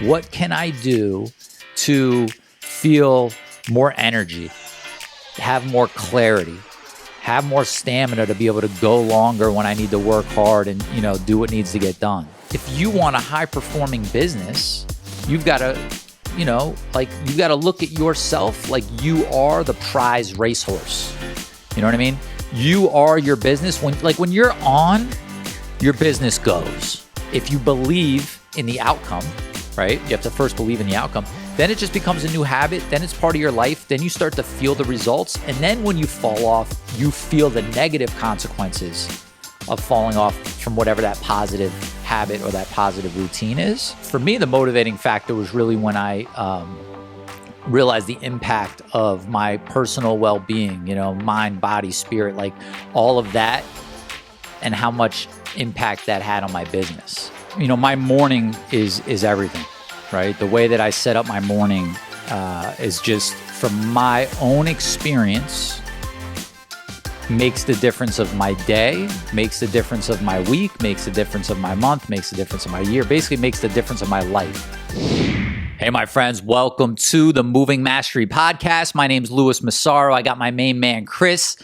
What can I do to feel more energy, have more clarity, have more stamina to be able to go longer when I need to work hard and, do what needs to get done? If you want a high-performing business, you've got to, you got to look at yourself like you are the prize racehorse. You know what I mean? You are your business. When you're on, your business goes. If you believe in the outcome, right? You have to first believe in the outcome. Then it just becomes a new habit. Then it's part of your life. Then you start to feel the results. And then when you fall off, you feel the negative consequences of falling off from whatever that positive habit or that positive routine is. For me, the motivating factor was really when I realized the impact of my personal well-being, mind, body, spirit, like all of that, and how much impact that had on my business. My morning is everything, right? The way that I set up my morning is just from my own experience, makes the difference of my day, makes the difference of my week, makes the difference of my month, makes the difference of my year, basically makes the difference of my life. Hey, my friends, welcome to the Moving Mastery Podcast. My name's Massaro. I got my main man, Chris.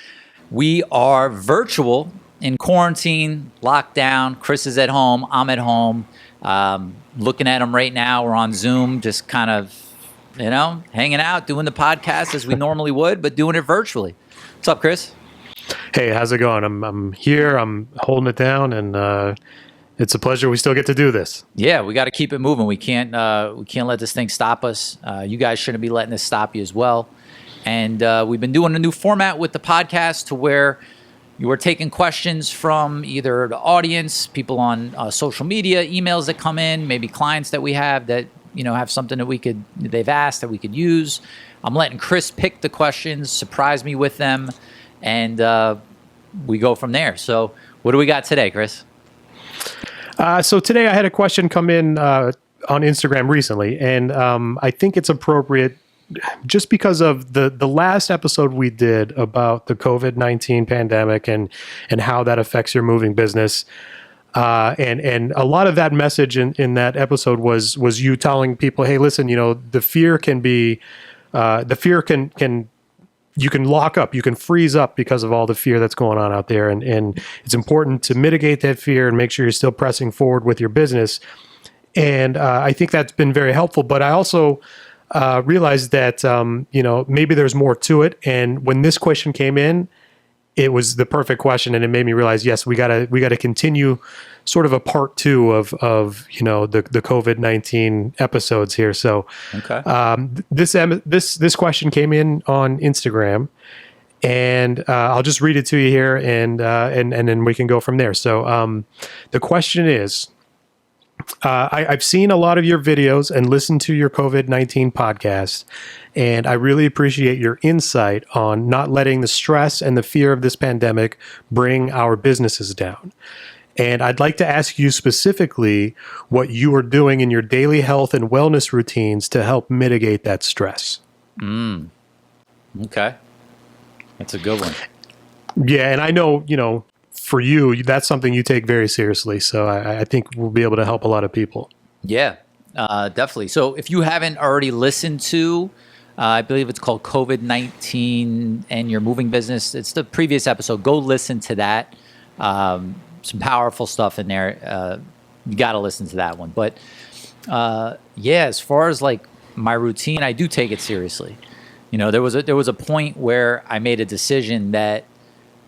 We are virtual in quarantine, lockdown. Chris is at home. I'm at home. Looking at him right now. We're on Zoom, just kind of, hanging out, doing the podcast as we normally would, but doing it virtually. What's up, Chris? Hey, how's it going? I'm here. I'm holding it down, and it's a pleasure. We still get to do this. Yeah, we got to keep it moving. We can't let this thing stop us. You guys shouldn't be letting this stop you as well. And we've been doing a new format with the podcast to where you are taking questions from either the audience, people on social media, emails that come in, maybe clients that we have that have something that they've asked that we could use. I'm letting Chris pick the questions, surprise me with them, and we go from there. So what do we got today, Chris? So today I had a question come in on Instagram recently, and I think it's appropriate just because of the last episode we did about the COVID-19 pandemic and how that affects your moving business. And a lot of that message in that episode was you telling people, hey, listen, the fear can be, you can lock up, you can freeze up because of all the fear that's going on out there. And it's important to mitigate that fear and make sure you're still pressing forward with your business. And I think that's been very helpful. But I also realized that, maybe there's more to it. And when this question came in, it was the perfect question. And it made me realize, yes, we gotta continue sort of a part two of the COVID-19 episodes here. So okay. This question came in on Instagram, and I'll just read it to you here, and then we can go from there. So the question is, I've seen a lot of your videos and listened to your COVID-19 podcast, and I really appreciate your insight on not letting the stress and the fear of this pandemic bring our businesses down. And I'd like to ask you specifically what you are doing in your daily health and wellness routines to help mitigate that stress. Okay. That's a good one. Yeah, and I know, for you, that's something you take very seriously. So I think we'll be able to help a lot of people. Yeah, definitely. So if you haven't already listened to, I believe it's called COVID-19 and Your Moving Business, it's the previous episode. Go listen to that. Some powerful stuff in there. You got to listen to that one. But as far as like my routine, I do take it seriously. There was a point where I made a decision that,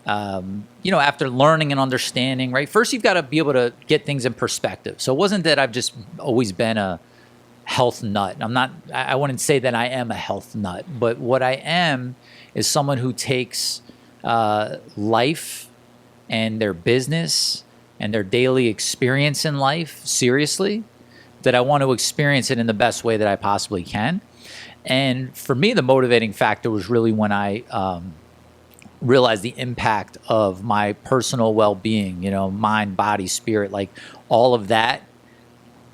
after learning and understanding, right? First, you've got to be able to get things in perspective. So it wasn't that I've just always been a health nut. I wouldn't say that I am a health nut, but what I am is someone who takes life and their business and their daily experience in life seriously, that I want to experience it in the best way that I possibly can. And for me, the motivating factor was really when I realized the impact of my personal well-being, mind, body, spirit, like all of that,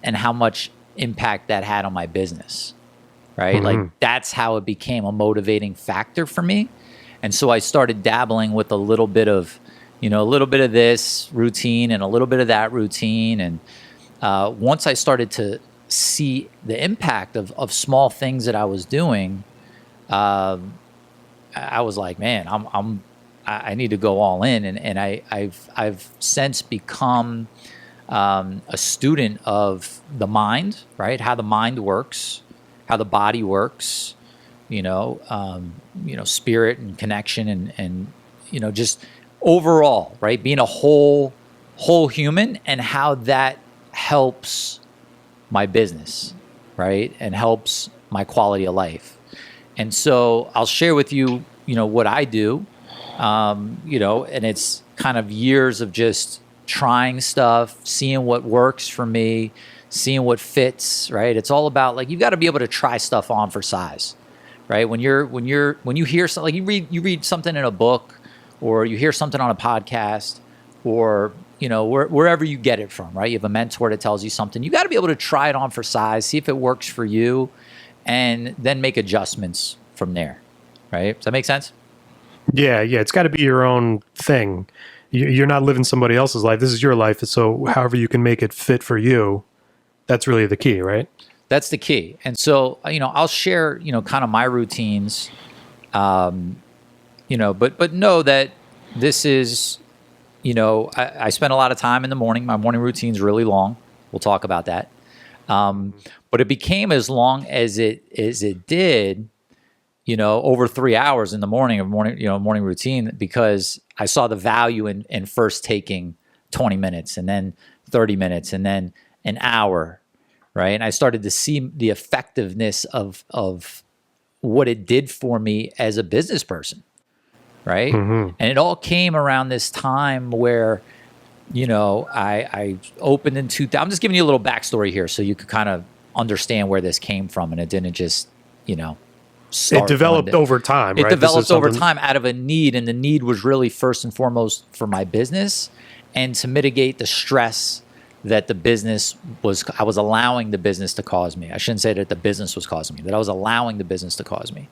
and how much impact that had on my business, right? Mm-hmm. Like that's how it became a motivating factor for me. And so I started dabbling with a little bit of this routine and a little bit of that routine. And once I started to see the impact of small things that I was doing, I was like, man, I need to go all in. And I've since become a student of the mind, right? How the mind works, how the body works, spirit and connection and just overall, right? Being a whole human, and how that helps my business, right? And helps my quality of life. And so I'll share with you, what I do, and it's kind of years of just trying stuff, seeing what works for me, seeing what fits, right? It's all about, like, you've got to be able to try stuff on for size, right? When you hear something, like you read something in a book, or you hear something on a podcast, or wherever you get it from, right? You have a mentor that tells you something. You got to be able to try it on for size, see if it works for you, and then make adjustments from there, right? Does that make sense? Yeah. It's got to be your own thing. You're not living somebody else's life. This is your life. So however you can make it fit for you, that's really the key, right? That's the key. And so, I'll share, kind of my routines, but know that this is, I spend a lot of time in the morning. My morning routine's really long. We'll talk about that. But it became as long as it did, over 3 hours in the morning of morning routine, because I saw the value in first taking 20 minutes and then 30 minutes and then an hour, right? And I started to see the effectiveness of what it did for me as a business person, right? Mm-hmm. And it all came around this time where, I opened in 2000. I'm just giving you a little backstory here so you could kind of understand where this came from, and it didn't just, start. It developed over time, right? It developed over time out of a need, and the need was really first and foremost for my business and to mitigate the stress that I was allowing the business to cause me. I shouldn't say that the business was causing me, that I was allowing the business to cause me.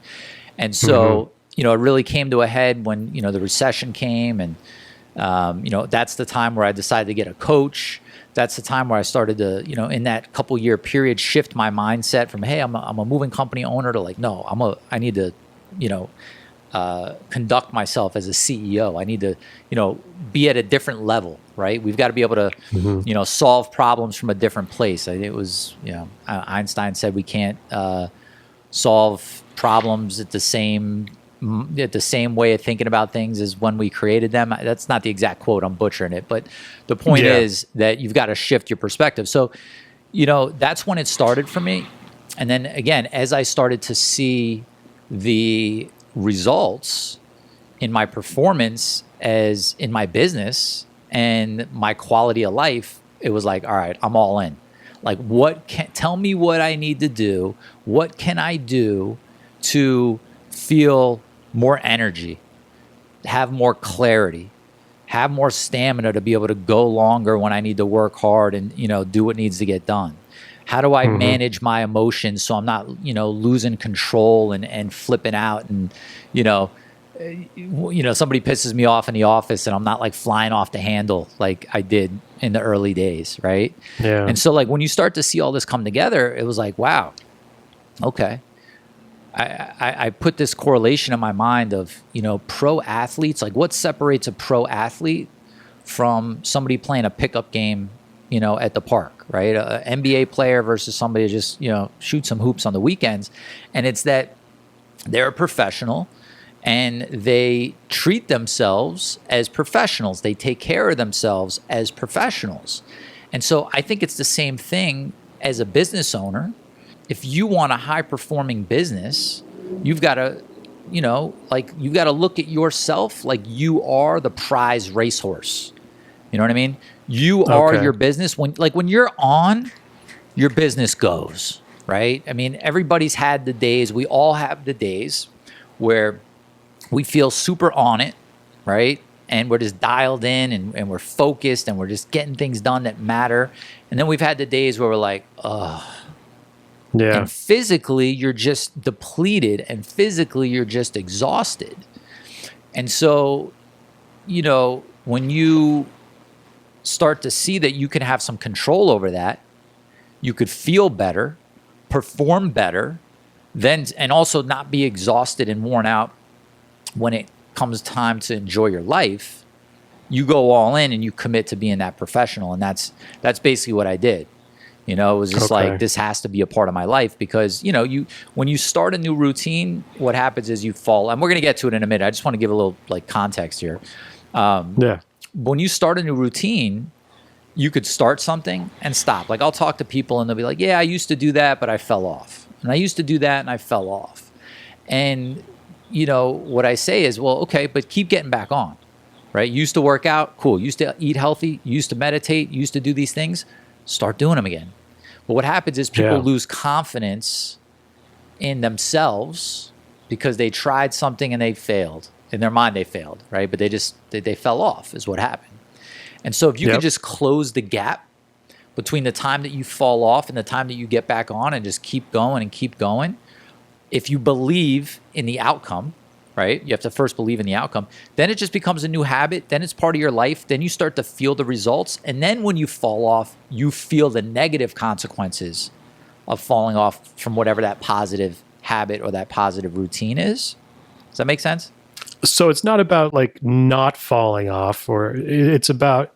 And so, it really came to a head when, the recession came, and, that's the time where I decided to get a coach. That's the time where I started to, in that couple year period, shift my mindset from, hey, I'm a moving company owner, to like, no, I need to, conduct myself as a CEO. I need to, be at a different level, right? We've got to be able to, solve problems from a different place. It was, Einstein said we can't solve problems at the same way of thinking about things as when we created them. That's not the exact quote. I'm butchering it. But the point is that you've got to shift your perspective. So, that's when it started for me. And then again, as I started to see the results in my performance as in my business and my quality of life, it was like, all right, I'm all in. Like, tell me what I need to do. What can I do to feel more energy, have more clarity, have more stamina to be able to go longer when I need to work hard and, do what needs to get done? How do I manage my emotions so I'm not, losing control and flipping out and, somebody pisses me off in the office and I'm not like flying off the handle like I did in the early days, right? Yeah. And so like when you start to see all this come together, it was like, wow, okay. I put this correlation in my mind of, pro athletes, like what separates a pro athlete from somebody playing a pickup game, at the park, right? An NBA player versus somebody who just, shoot some hoops on the weekends. And it's that they're a professional and they treat themselves as professionals. They take care of themselves as professionals. And so I think it's the same thing as a business owner. If you want a high-performing business, you've got to, you've got to look at yourself like you are the prize racehorse. You know what I mean? You are your business. When you're on, your business goes, right? I mean, everybody's had the days. We all have the days where we feel super on it, right? And we're just dialed in and we're focused and we're just getting things done that matter. And then we've had the days where we're like, oh. Yeah. And physically, you're just depleted and physically, you're just exhausted. And so, when you start to see that you can have some control over that, you could feel better, perform better, and also not be exhausted and worn out when it comes time to enjoy your life. You go all in and you commit to being that professional. And that's basically what I did. It was just like, this has to be a part of my life because, when you start a new routine, what happens is you fall, and we're going to get to it in a minute. I just want to give a little context here. When you start a new routine, you could start something and stop. Like I'll talk to people and they'll be like, yeah, I used to do that, but I fell off. And I used to do that and I fell off. And, what I say is, well, okay, but keep getting back on. Right? You used to work out, cool. You used to eat healthy, you used to meditate, you used to do these things, start doing them again. But what happens is people lose confidence in themselves because they tried something and they failed. In their mind, they failed, right? But they fell off is what happened. And so if you could just close the gap between the time that you fall off and the time that you get back on and just keep going and keep going, if you believe in the outcome, right? You have to first believe in the outcome. Then it just becomes a new habit. Then it's part of your life. Then you start to feel the results. And then when you fall off, you feel the negative consequences of falling off from whatever that positive habit or that positive routine is. Does that make sense? So it's not about not falling off, or it's about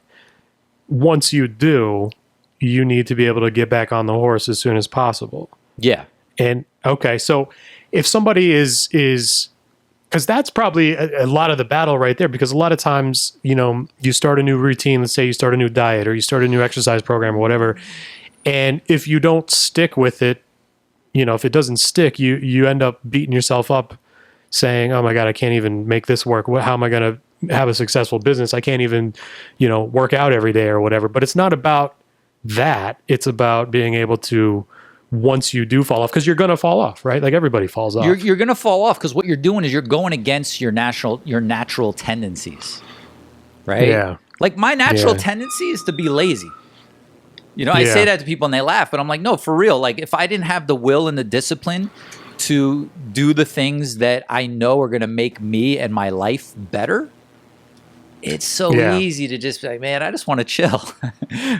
once you do, you need to be able to get back on the horse as soon as possible. Yeah. And okay, so if somebody is because that's probably a lot of the battle right there, because a lot of times, you start a new routine, let's say you start a new diet or you start a new exercise program or whatever. And if you don't stick with it, if it doesn't stick, you end up beating yourself up saying, oh my God, I can't even make this work. How am I going to have a successful business? I can't even, work out every day or whatever. But it's not about that. It's about being able to, once you do fall off, because you're going to fall off, right? Like everybody falls off. You're going to fall off because what you're doing is you're going against your natural tendencies, right? Yeah. Like my natural tendency is to be lazy. I say that to people and they laugh, but I'm like, no, for real. Like if I didn't have the will and the discipline to do the things that I know are going to make me and my life better, it's so easy to just be like, man, I just want to chill,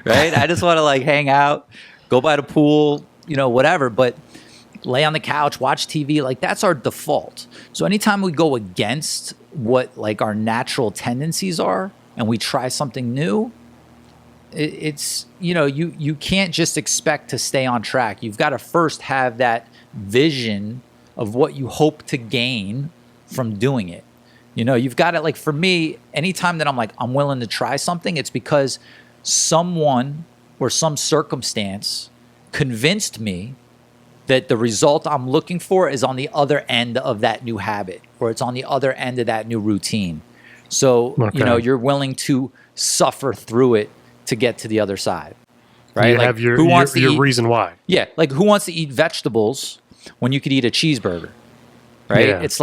right? I just want to hang out, go by the pool, whatever, but lay on the couch, watch TV, that's our default. So anytime we go against what our natural tendencies are and we try something new, it's, you can't just expect to stay on track. You've got to first have that vision of what you hope to gain from doing it. You've got to, for me, anytime that I'm willing to try something, it's because someone or some circumstance convinced me that the result I'm looking for is on the other end of that new habit, or it's on the other end of that new routine. So, you're willing to suffer through it to get to the other side, right? You have your reason why. Yeah. Who wants to eat vegetables when you could eat a cheeseburger, right? Yeah. It's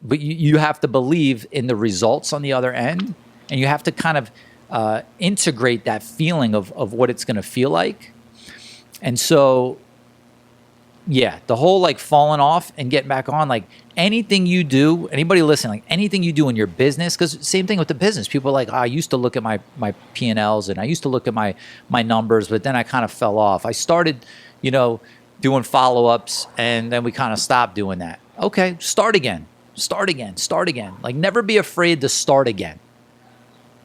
but you have to believe in the results on the other end, and you have to kind of integrate that feeling of what it's going to feel like. And so, the whole falling off and getting back on, anything you do, anybody listening, anything you do in your business, because same thing with the business. People are like, I used to look at my P&Ls and I used to look at my numbers, but then I kind of fell off. I started, doing follow-ups and then we kind of stopped doing that. Okay, start again. Never be afraid to start again,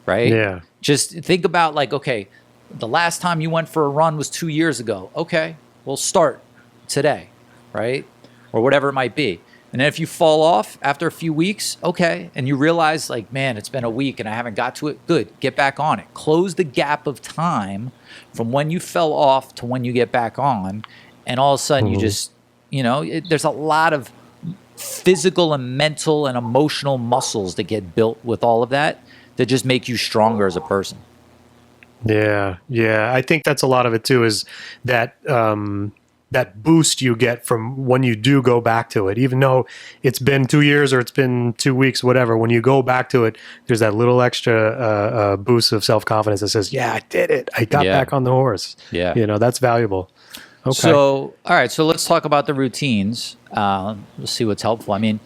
right? Yeah. Just think about okay, the last time you went for a run was 2 years ago. Okay, well, start today, right? Or whatever it might be. And then if you fall off after a few weeks, okay, and you realize man, it's been a week and I haven't got to it, good, get back on it. Close the gap of time from when you fell off to when you get back on. And all of a sudden you just, there's a lot of physical and mental and emotional muscles that get built with all of that just make you stronger as a person. Yeah. I think that's a lot of it too, is that that boost you get from when you do go back to it, even though it's been 2 years or it's been 2 weeks, whatever. When you go back to it, there's that little extra boost of self-confidence that says, yeah, I did it. I got back on the horse. Yeah. That's valuable. Okay. So, all right. So let's talk about the routines. We'll see what's helpful. I mean,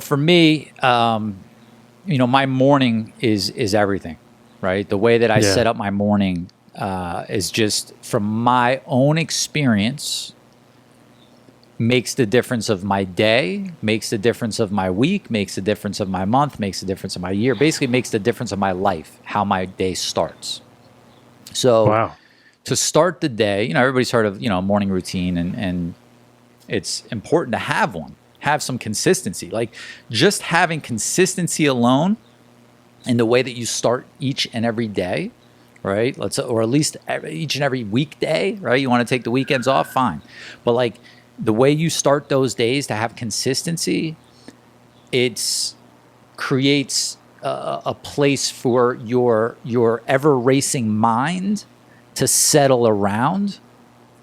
for me, my morning is everything, right? The way that I set up my morning is just from my own experience, makes the difference of my day, makes the difference of my week, makes the difference of my month, makes the difference of my year, basically makes the difference of my life, how my day starts. So Wow. to start the day, everybody's heard of, morning routine, and it's important to have one, have some consistency. Like just having consistency alone in the way that you start each and every day, right? Or at least each and every weekday, right? You want to take the weekends off, fine. But like the way you start those days to have consistency, it creates a place for your ever racing mind to settle around,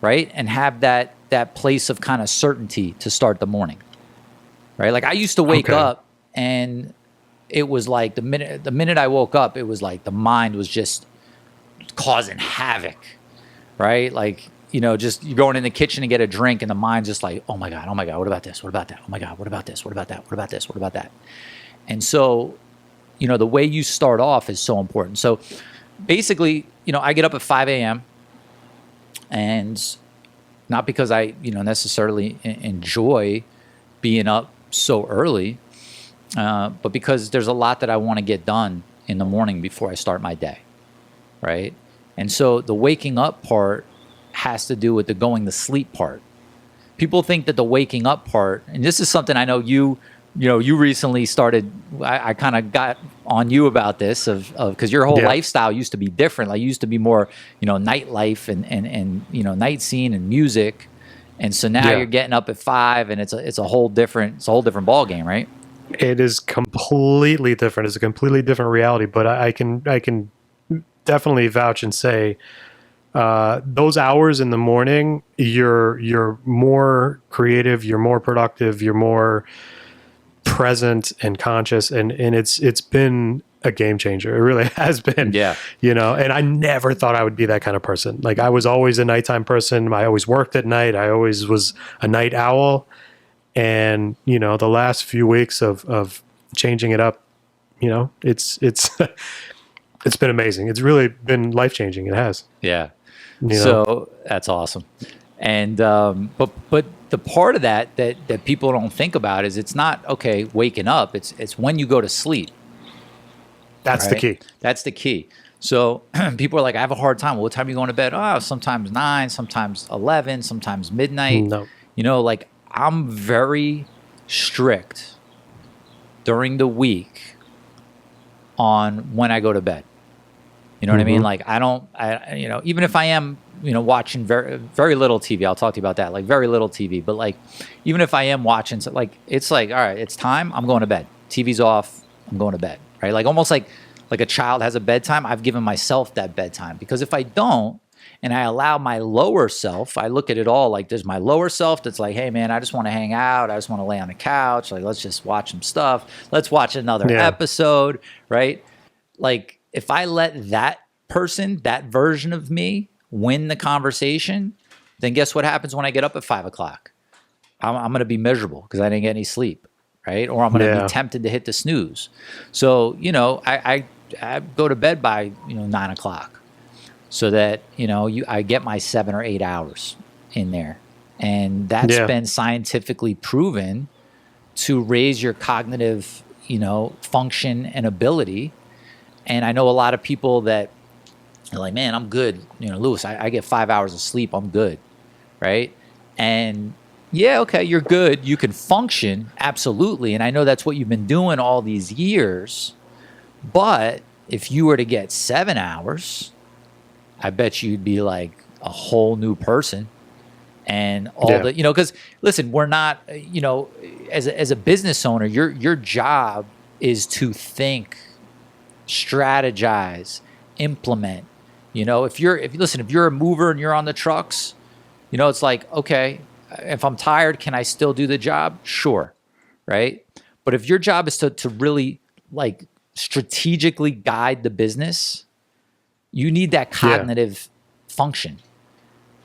right? And have that place of kind of certainty to start the morning, right? Like I used to wake up and it was like the minute I woke up, it was like the mind was just causing havoc, right? Like, just you're going in the kitchen to get a drink and the mind's just like, oh my God, what about this? What about that? Oh my God, what about this? What about that? What about this? What about that? And so, the way you start off is so important. So basically, I get up at 5 a.m. and not because I, necessarily enjoy being up so early, but because there's a lot that I want to get done in the morning before I start my day, right? And so the waking up part has to do with the going to sleep part. People think that the waking up part, and this is something I know you recently started, I kind of got on you about this because your whole lifestyle used to be different. Like you used to be more, nightlife and night scene and music. And so now you're getting up at 5 and it's a whole different ball game, right? It is completely different. It's a completely different reality, but I can definitely vouch and say those hours in the morning, you're more creative, you're more productive, you're more present and conscious, and it's been a game changer. It really has been. Yeah. And I never thought I would be that kind of person. Like I was always a nighttime person. I always worked at night. I always was a night owl. And, the last few weeks of changing it up, it's it's been amazing. It's really been life-changing. It has. Yeah. So that's awesome. And but the part of that people don't think about is it's not waking up. It's when you go to sleep. That's the key. That's the key. So people are like, I have a hard time. Well, what time are you going to bed? Oh, sometimes 9, sometimes 11, sometimes midnight. No. Like I'm very strict during the week on when I go to bed. You know what I mean? Like even if I am, watching very, very little TV, I'll talk to you about that, like very little TV, but like, even if I am watching, so like, it's like, all right, it's time, I'm going to bed. TV's off, I'm going to bed, right? Like almost like a child has a bedtime. I've given myself that bedtime, because if I don't, and I allow my lower self, I look at it all like there's my lower self that's like, hey man, I just want to hang out. I just want to lay on the couch. Like, let's just watch some stuff. Let's watch another episode, right? Like if I let that person, that version of me win the conversation, then guess what happens when I get up at 5 o'clock? I'm going to be miserable because I didn't get any sleep, right? Or I'm going to be tempted to hit the snooze. So, I go to bed by, 9 o'clock. So that, I get my 7 or 8 hours in there. And that's been scientifically proven to raise your cognitive, function and ability. And I know a lot of people that are like, man, I'm good. Lewis, I get 5 hours of sleep. I'm good. Right. And you're good. You can function. Absolutely. And I know that's what you've been doing all these years. But if you were to get 7 hours, I bet you'd be like a whole new person. And all the, because listen, we're not, as a business owner, your job is to think, strategize, implement. If you're a mover and you're on the trucks, it's like, okay, if I'm tired, can I still do the job? Sure. Right. But if your job is to really like strategically guide the business, you need that cognitive function.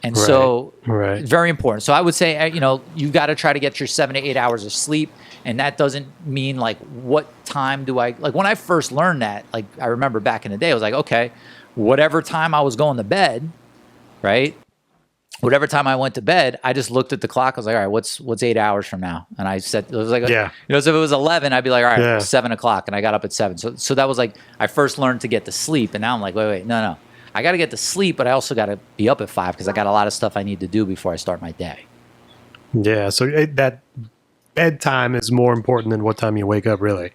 And so very important. So I would say, you've got to try to get your 7 to 8 hours of sleep. And that doesn't mean like, what time do I, like when I first learned that, like I remember back in the day, I was like, okay, whatever time I was going to bed, right? Whatever time I went to bed, I just looked at the clock. I was like, all right, what's 8 hours from now? And I said, it was like, Yeah. you know, so if it was 11, I'd be like, all right, Yeah. 7 o'clock. And I got up at 7. So that was like, I first learned to get to sleep. And now I'm like, wait, no. I got to get to sleep, but I also got to be up at 5 because I got a lot of stuff I need to do before I start my day. Yeah. So that bedtime is more important than what time you wake up, really,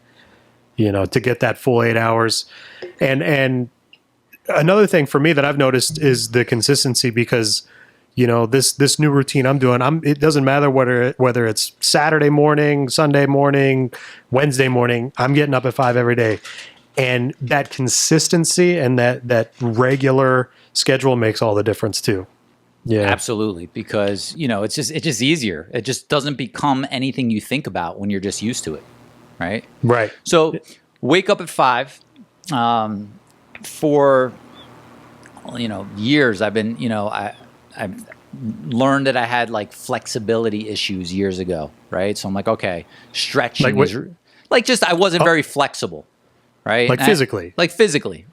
you know, to get that full 8 hours. And another thing for me that I've noticed is the consistency, because, you know, this new routine I'm doing, it doesn't matter whether it's Saturday morning, Sunday morning, Wednesday morning, I'm getting up at 5 every day. And that consistency and that regular schedule makes all the difference too. Yeah. Absolutely. Because, you know, it's just easier. It just doesn't become anything you think about when you're just used to it. Right. Right. So wake up at 5. For, you know, years I've been, you know, I've learned that I had like flexibility issues years ago. Right. So I'm like, okay, stretching I wasn't very flexible. Right. Like physically.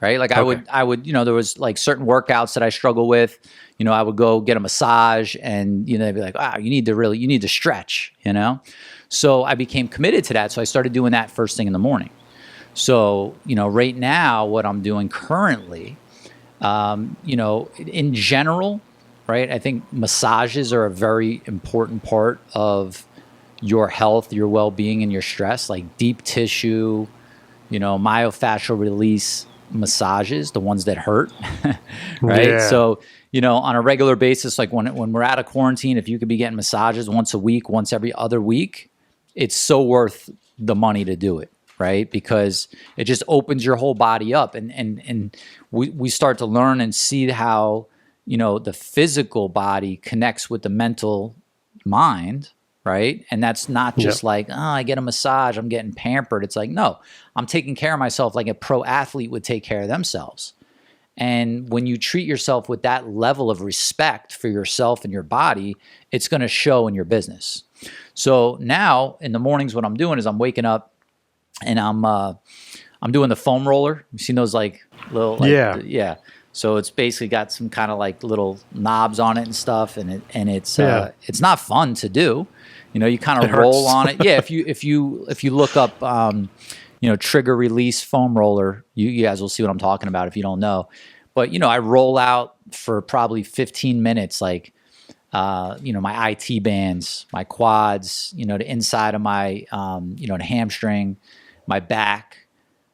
Right. Like okay. I would, you know, there was like certain workouts that I struggle with. You know, I would go get a massage and, you know, they'd be like, wow, you need to stretch, you know? So I became committed to that. So I started doing that first thing in the morning. So, you know, right now, what I'm doing currently, you know, in general, right, I think massages are a very important part of your health, your well-being, and your stress, like deep tissue, you know, myofascial release massages, the ones that hurt, right? Yeah. So, you know, on a regular basis, like when we're out of quarantine, if you could be getting massages once a week, once every other week, it's so worth the money to do it, right? Because it just opens your whole body up, and we start to learn and see how, you know, the physical body connects with the mental mind, right? And that's not just like, oh, I get a massage, I'm getting pampered. It's like, no, I'm taking care of myself like a pro athlete would take care of themselves. And when you treat yourself with that level of respect for yourself and your body, it's going to show in your business. So now in the mornings, what I'm doing is I'm waking up and I'm doing the foam roller. You've seen those like little, yeah. So it's basically got some kind of like little knobs on it and stuff, and it's not fun to do. You know, you kind of roll on it. Yeah, if you look up, you know, trigger release foam roller, you guys will see what I'm talking about if you don't know. But you know, I roll out for probably 15 minutes, like you know, my IT bands, my quads, you know, the inside of my you know, the hamstring, my back.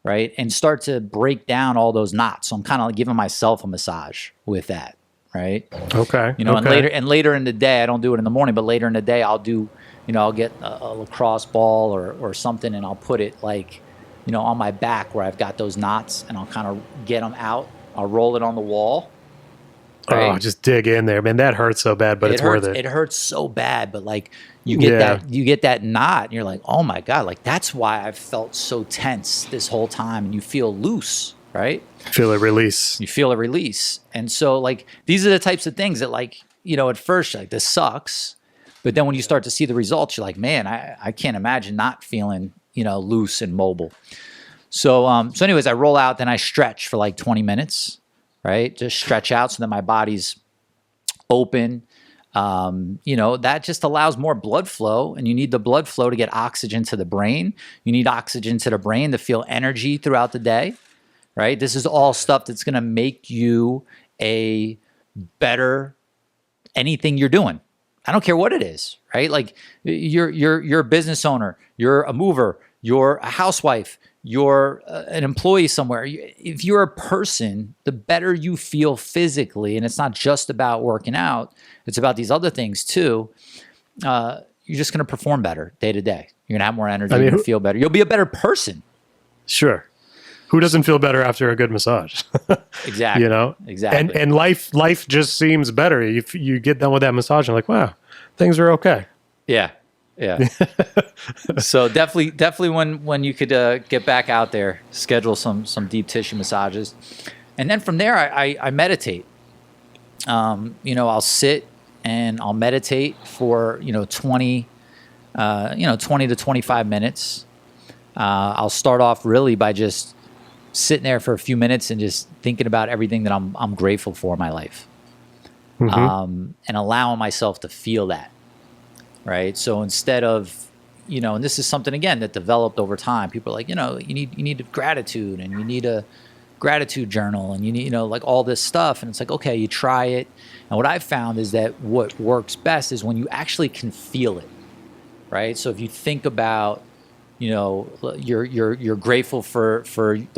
Right. And start to break down all those knots. So I'm kind of like giving myself a massage with that. Right. Okay. You know, and later in the day, I don't do it in the morning, but later in the day, I'll do, you know, I'll get a lacrosse ball or something, and I'll put it like, you know, on my back where I've got those knots, and I'll kind of get them out. I'll roll it on the wall. Right? Oh, just dig in there, man. That hurts so bad, but it's worth it. It hurts so bad, but like you get that knot, and you're like, oh my God, like that's why I've felt so tense this whole time, and you feel loose, right? Feel a release. You feel a release. And so like these are the types of things that, like, you know, at first you're like, this sucks. But then when you start to see the results, you're like, man, I can't imagine not feeling, you know, loose and mobile. So anyways, I roll out, then I stretch for like 20 minutes. Right? Just stretch out so that my body's open. You know, that just allows more blood flow, and you need the blood flow to get oxygen to the brain. You need oxygen to the brain to feel energy throughout the day, right? This is all stuff that's going to make you a better anything you're doing. I don't care what it is, right? Like you're a business owner, you're a mover, you're a housewife, you're an employee somewhere. If you're a person, the better you feel physically, and it's not just about working out, it's about these other things too, you're just going to perform better day to day. You're going to have more energy, you're going to feel better. You'll be a better person. Sure. Who doesn't feel better after a good massage? Exactly. You know? Exactly. And life just seems better. If you get done with that massage, you're like, wow, things are okay. Yeah. Yeah. So definitely when you could get back out there, schedule some deep tissue massages. And then from there, I meditate. You know, I'll sit and I'll meditate for, 20 to 25 minutes. I'll start off really by just sitting there for a few minutes and just thinking about everything that I'm grateful for in my life, and allowing myself to feel that. Right. So instead of, and this is something again that developed over time. People are like, you need gratitude, and you need a gratitude journal, and you need, like all this stuff. And it's like, okay, you try it. And what I've found is that what works best is when you actually can feel it. Right. So if you think about, you're grateful for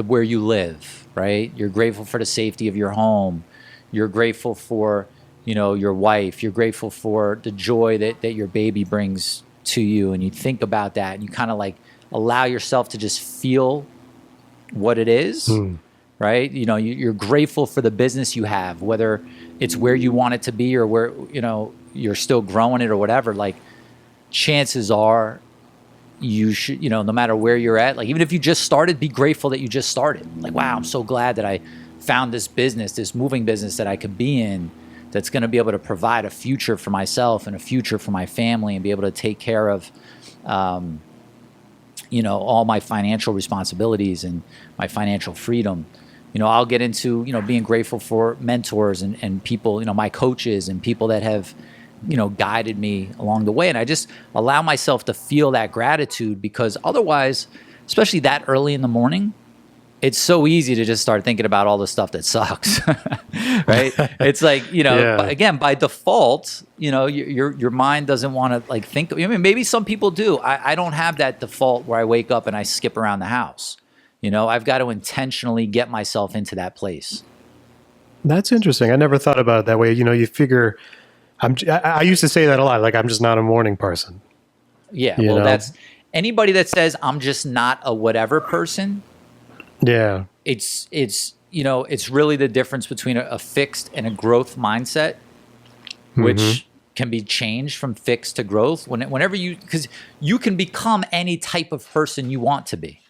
where you live, right? You're grateful for the safety of your home. You're grateful for, your wife. You're grateful for the joy that your baby brings to you. And you think about that, and you kind of like allow yourself to just feel what it is, right? You're grateful for the business you have, whether it's where you want it to be or where, you're still growing it or whatever. Like, chances are you should, no matter where you're at, like even if you just started, be grateful that you just started. Like, wow, I'm so glad that I found this business, this moving business that I could be in, that's going to be able to provide a future for myself and a future for my family, and be able to take care of, all my financial responsibilities and my financial freedom. I'll get into, being grateful for mentors and people, my coaches and people that have, guided me along the way. And I just allow myself to feel that gratitude, because otherwise, especially that early in the morning, it's so easy to just start thinking about all the stuff that sucks, right? It's like, again, by default, your mind doesn't want to like think. I mean, maybe some people do. I don't have that default where I wake up and I skip around the house. I've got to intentionally get myself into that place. That's interesting. I never thought about it that way. You figure, I used to say that a lot. Like, I'm just not a morning person. Yeah. Well, that's anybody that says I'm just not a whatever person. Yeah. It's really the difference between a fixed and a growth mindset, which can be changed from fixed to growth because you can become any type of person you want to be,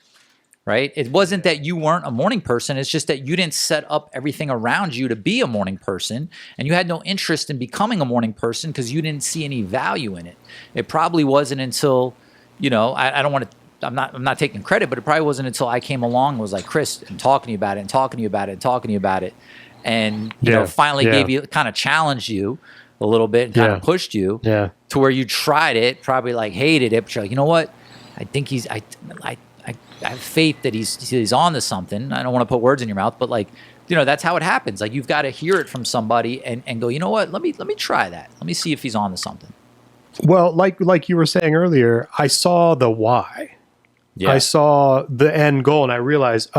right? It wasn't that you weren't a morning person. It's just that you didn't set up everything around you to be a morning person, and you had no interest in becoming a morning person because you didn't see any value in it. It probably wasn't until, I don't want to, I'm not taking credit, but it probably wasn't until I came along and was like, Chris, and talking to you about it and talking to you about it and talking to you about it. And, finally gave you, kind of challenged you a little bit and kind of pushed you to where you tried it, probably like hated it, but you're like, you know what? I think I have faith that he's on to something. I don't want to put words in your mouth, but like, that's how it happens. Like, you've got to hear it from somebody and go, you know what? Let me try that. Let me see if he's on to something. Well, like you were saying earlier, I saw the why. Yeah. I saw the end goal, and I realized,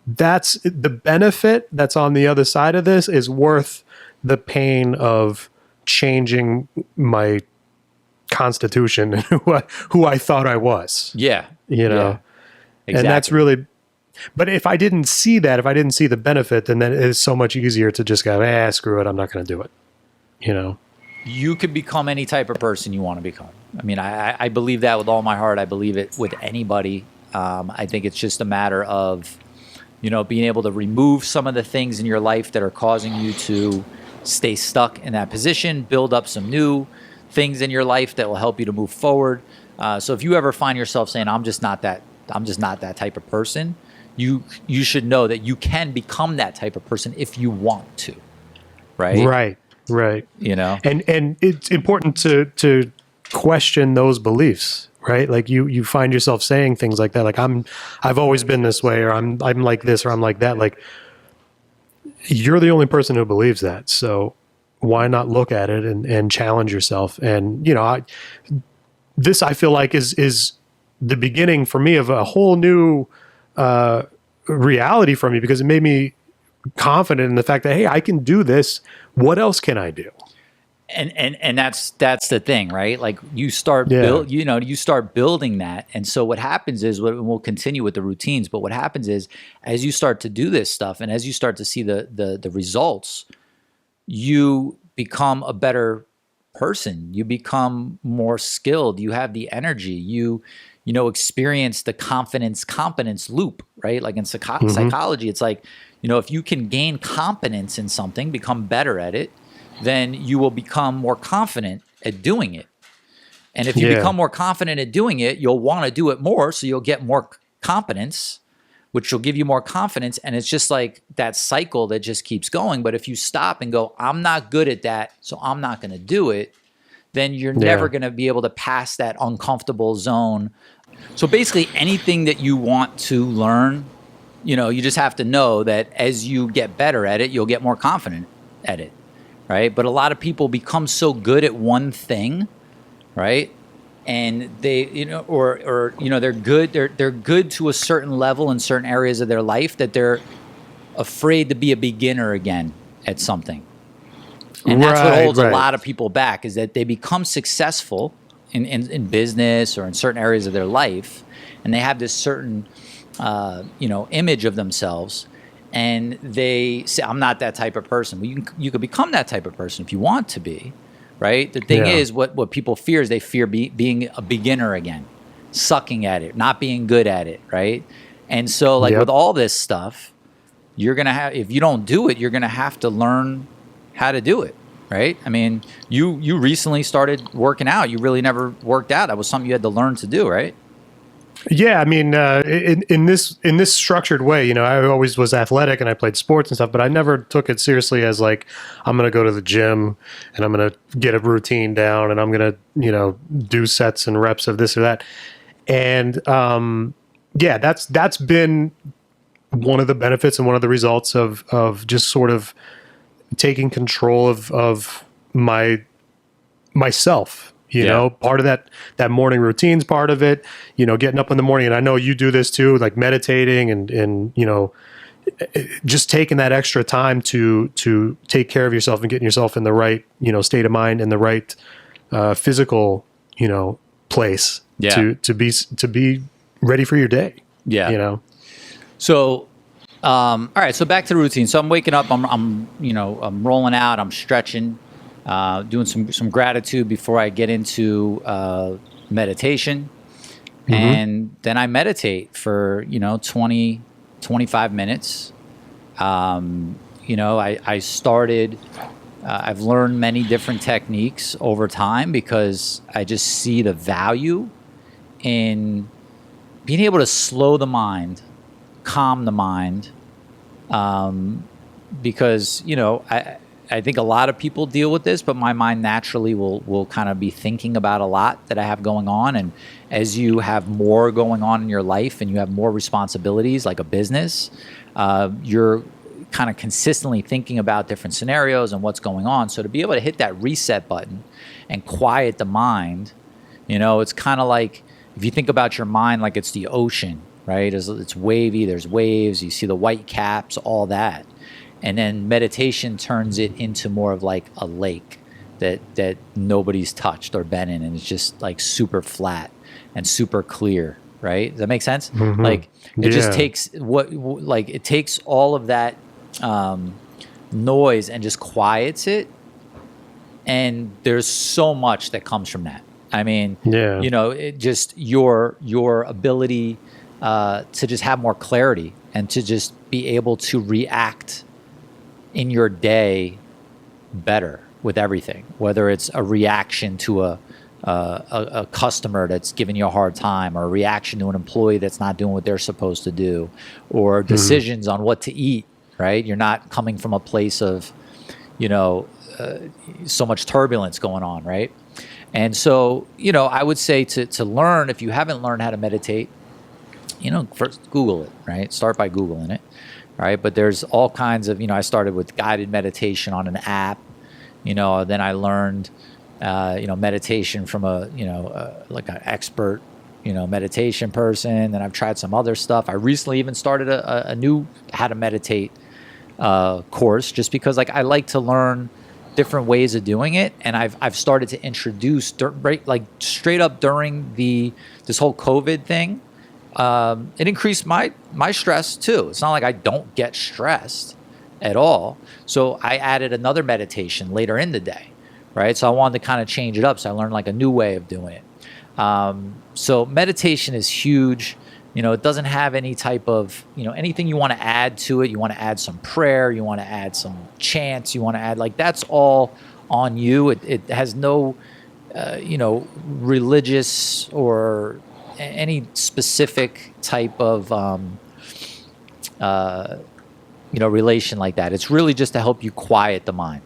that's the benefit that's on the other side of this is worth the pain of changing my constitution and who I thought I was. Yeah. Exactly. And that's really, but if I didn't see that, if I didn't see the benefit, then it is so much easier to just go, screw it, I'm not going to do it. You could become any type of person you want to become. I mean, I believe that with all my heart. I believe it with anybody. I think it's just a matter of, being able to remove some of the things in your life that are causing you to stay stuck in that position, build up some new things in your life that will help you to move forward. So if you ever find yourself saying, I'm just not that type of person, you should know that you can become that type of person if you want to. Right. And it's important to question those beliefs, right? Like you find yourself saying things like that, like I've always been this way, or I'm like this, or I'm like that. Like, you're the only person who believes that. So why not look at it and challenge yourself? And this I feel like is the beginning for me of a whole new reality for me, because it made me confident in the fact that, hey, I can do this. What else can I do? And that's the thing, right? Like, you start you start building that. And so what happens is, we'll continue with the routines, but what happens is, as you start to do this stuff and as you start to see the results, you become a better person. You become more skilled. You have the energy. You experience the competence loop, right? Like in psychology, it's like, if you can gain competence in something, become better at it, then you will become more confident at doing it. And if you become more confident at doing it, you'll want to do it more, so you'll get more competence, which will give you more confidence. And it's just like that cycle that just keeps going. But if you stop and go, I'm not good at that, so I'm not going to do it, then you're never going to be able to pass that uncomfortable zone. So basically anything that you want to learn, you just have to know that as you get better at it, you'll get more confident at it, right? But a lot of people become so good at one thing, right? And they, they're good. They're good to a certain level in certain areas of their life that they're afraid to be a beginner again at something. And that's what holds a lot of people back, is that they become successful in business or in certain areas of their life, and they have this certain, image of themselves, and they say, "I'm not that type of person." Well, you could become that type of person if you want to be, right? The thing is, what people fear is they fear being a beginner again, sucking at it, not being good at it, right? And so, with all this stuff, you're gonna have, if you don't do it, you're gonna have to learn how to do it, right? I mean, you recently started working out. You really never worked out. That was something you had to learn to do, right? Yeah, I mean, in this structured way, I always was athletic and I played sports and stuff, but I never took it seriously as like, I'm going to go to the gym and I'm going to get a routine down and I'm going to, do sets and reps of this or that. And that's been one of the benefits and one of the results of just sort of taking control of myself. Part of that morning routine's part of it, getting up in the morning. And I know you do this too, like meditating and just taking that extra time to take care of yourself and getting yourself in the right, state of mind and the right physical, place to be ready for your day. Yeah. So, all right. So back to the routine. So I'm waking up, I'm rolling out, I'm stretching, doing some gratitude before I get into meditation. Mm-hmm. And then I meditate for, 20, 25 minutes. I started, I've learned many different techniques over time because I just see the value in being able to slow the mind, calm the mind. Because, I think a lot of people deal with this, but my mind naturally will kind of be thinking about a lot that I have going on. And as you have more going on in your life and you have more responsibilities like a business, you're kind of consistently thinking about different scenarios and what's going on. So to be able to hit that reset button and quiet the mind, it's kind of like, if you think about your mind like it's the ocean, right? It's wavy, there's waves, you see the white caps, all that. And then meditation turns it into more of like a lake that nobody's touched or been in, and it's just like super flat and super clear, right? Does that make sense? Mm-hmm. Like it just takes it takes all of that noise and just quiets it, and there's so much that comes from that. I mean, it just your ability to just have more clarity and to just be able to react in your day better with everything, whether it's a reaction to a customer that's giving you a hard time, or a reaction to an employee that's not doing what they're supposed to do, or decisions on what to eat, right? You're not coming from a place of, so much turbulence going on, right? And so, I would say to learn, if you haven't learned how to meditate, first Google it, right? Start by Googling it. Right. But there's all kinds of, I started with guided meditation on an app, then I learned, meditation from like an expert, meditation person. Then I've tried some other stuff. I recently even started a new how to meditate course, just because I like to learn different ways of doing it. And I've started to introduce straight up during this whole COVID thing. It increased my stress too. It's not like I don't get stressed at all. So I added another meditation later in the day, right? So I wanted to kind of change it up. So I learned like a new way of doing it. So meditation is huge. It doesn't have any type of, anything you want to add to it. You want to add some prayer. You want to add some chants. You want to add, that's all on you. It has no, religious or any specific type of relation like that. It's really just to help you quiet the mind.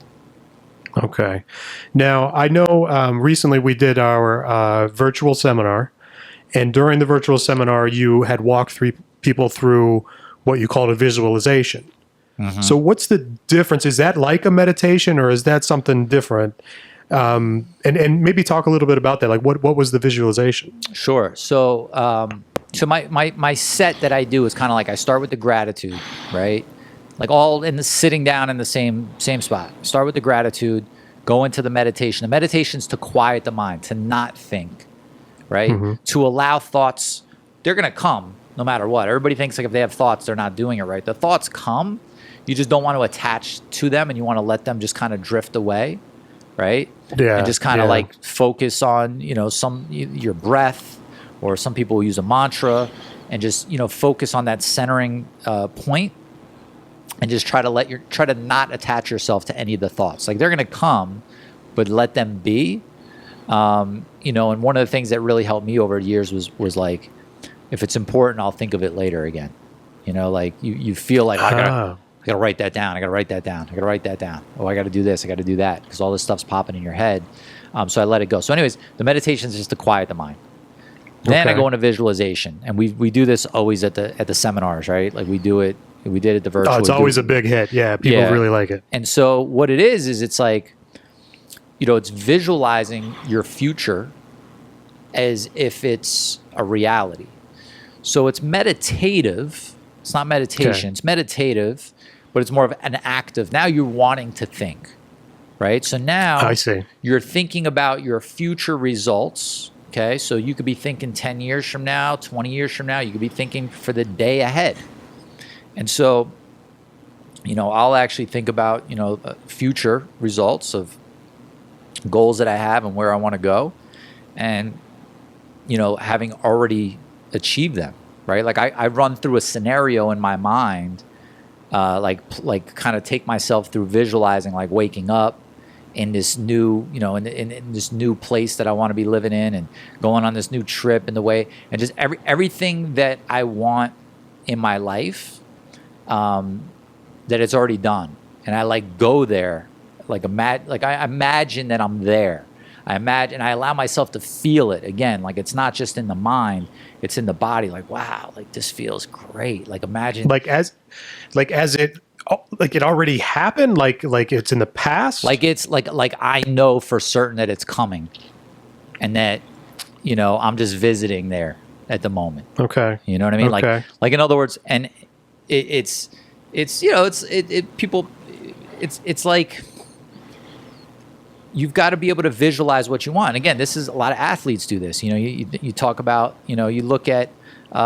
Okay. Now, I know recently we did our virtual seminar, and during the virtual seminar, you had walked three people through what you called a visualization. Mm-hmm. So what's the difference? Is that like a meditation, or is that something different? And maybe talk a little bit about that. Like, what was the visualization? Sure. So my set that I do is kind of like I start with the gratitude, right? Like all in the sitting down in the same spot. Start with the gratitude, go into the meditation. The meditation's to quiet the mind, to not think, right? Mm-hmm. To allow thoughts, they're going to come no matter what. Everybody thinks like if they have thoughts, they're not doing it right. The thoughts come, you just don't want to attach to them, and you want to let them just kind of drift away, right? Yeah. And just kind of like focus on, your breath, or some people use a mantra, and just, focus on that centering point. And just try to not attach yourself to any of the thoughts. Like they're going to come, but let them be. And one of the things that really helped me over the years was like, if it's important, I'll think of it later again. Like you feel like I gotta write that down. I gotta write that down. I gotta write that down. Oh, I gotta do this. I gotta do that, because all this stuff's popping in your head. So I let it go. So, anyways, the meditation is just to quiet the mind. Then I go into visualization, and we do this always at the seminars, right? Like we do it. We did it the virtual. Oh, it's always a big hit. Yeah, people really like it. And so what it is it's like, it's visualizing your future as if it's a reality. So it's meditative. It's not meditation. Okay. It's meditative, but it's more of an active. Now you're wanting to think, right? So now I see. You're thinking about your future results. Okay, so you could be thinking 10 years from now, 20 years from now. You could be thinking for the day ahead. And so, I'll actually think about, future results of goals that I have and where I want to go, and, having already achieved them, right? Like I run through a scenario in my mind, like kind of take myself through visualizing, like waking up in this new, in this new place that I want to be living in, and going on this new trip, and the way, and just everything that I want in my life. That it's already done, and I like go there, I imagine that I'm there. I allow myself to feel it again. Like it's not just in the mind, it's in the body. Like, wow, like this feels great. Like imagine, as it already happened. Like it's in the past. Like it's like I know for certain that it's coming, and that I'm just visiting there at the moment. Okay, you know what I mean? Okay. Like in other words, and it's like you've got to be able to visualize what you want. And again, this is a lot of athletes do this. You talk about, you look at, you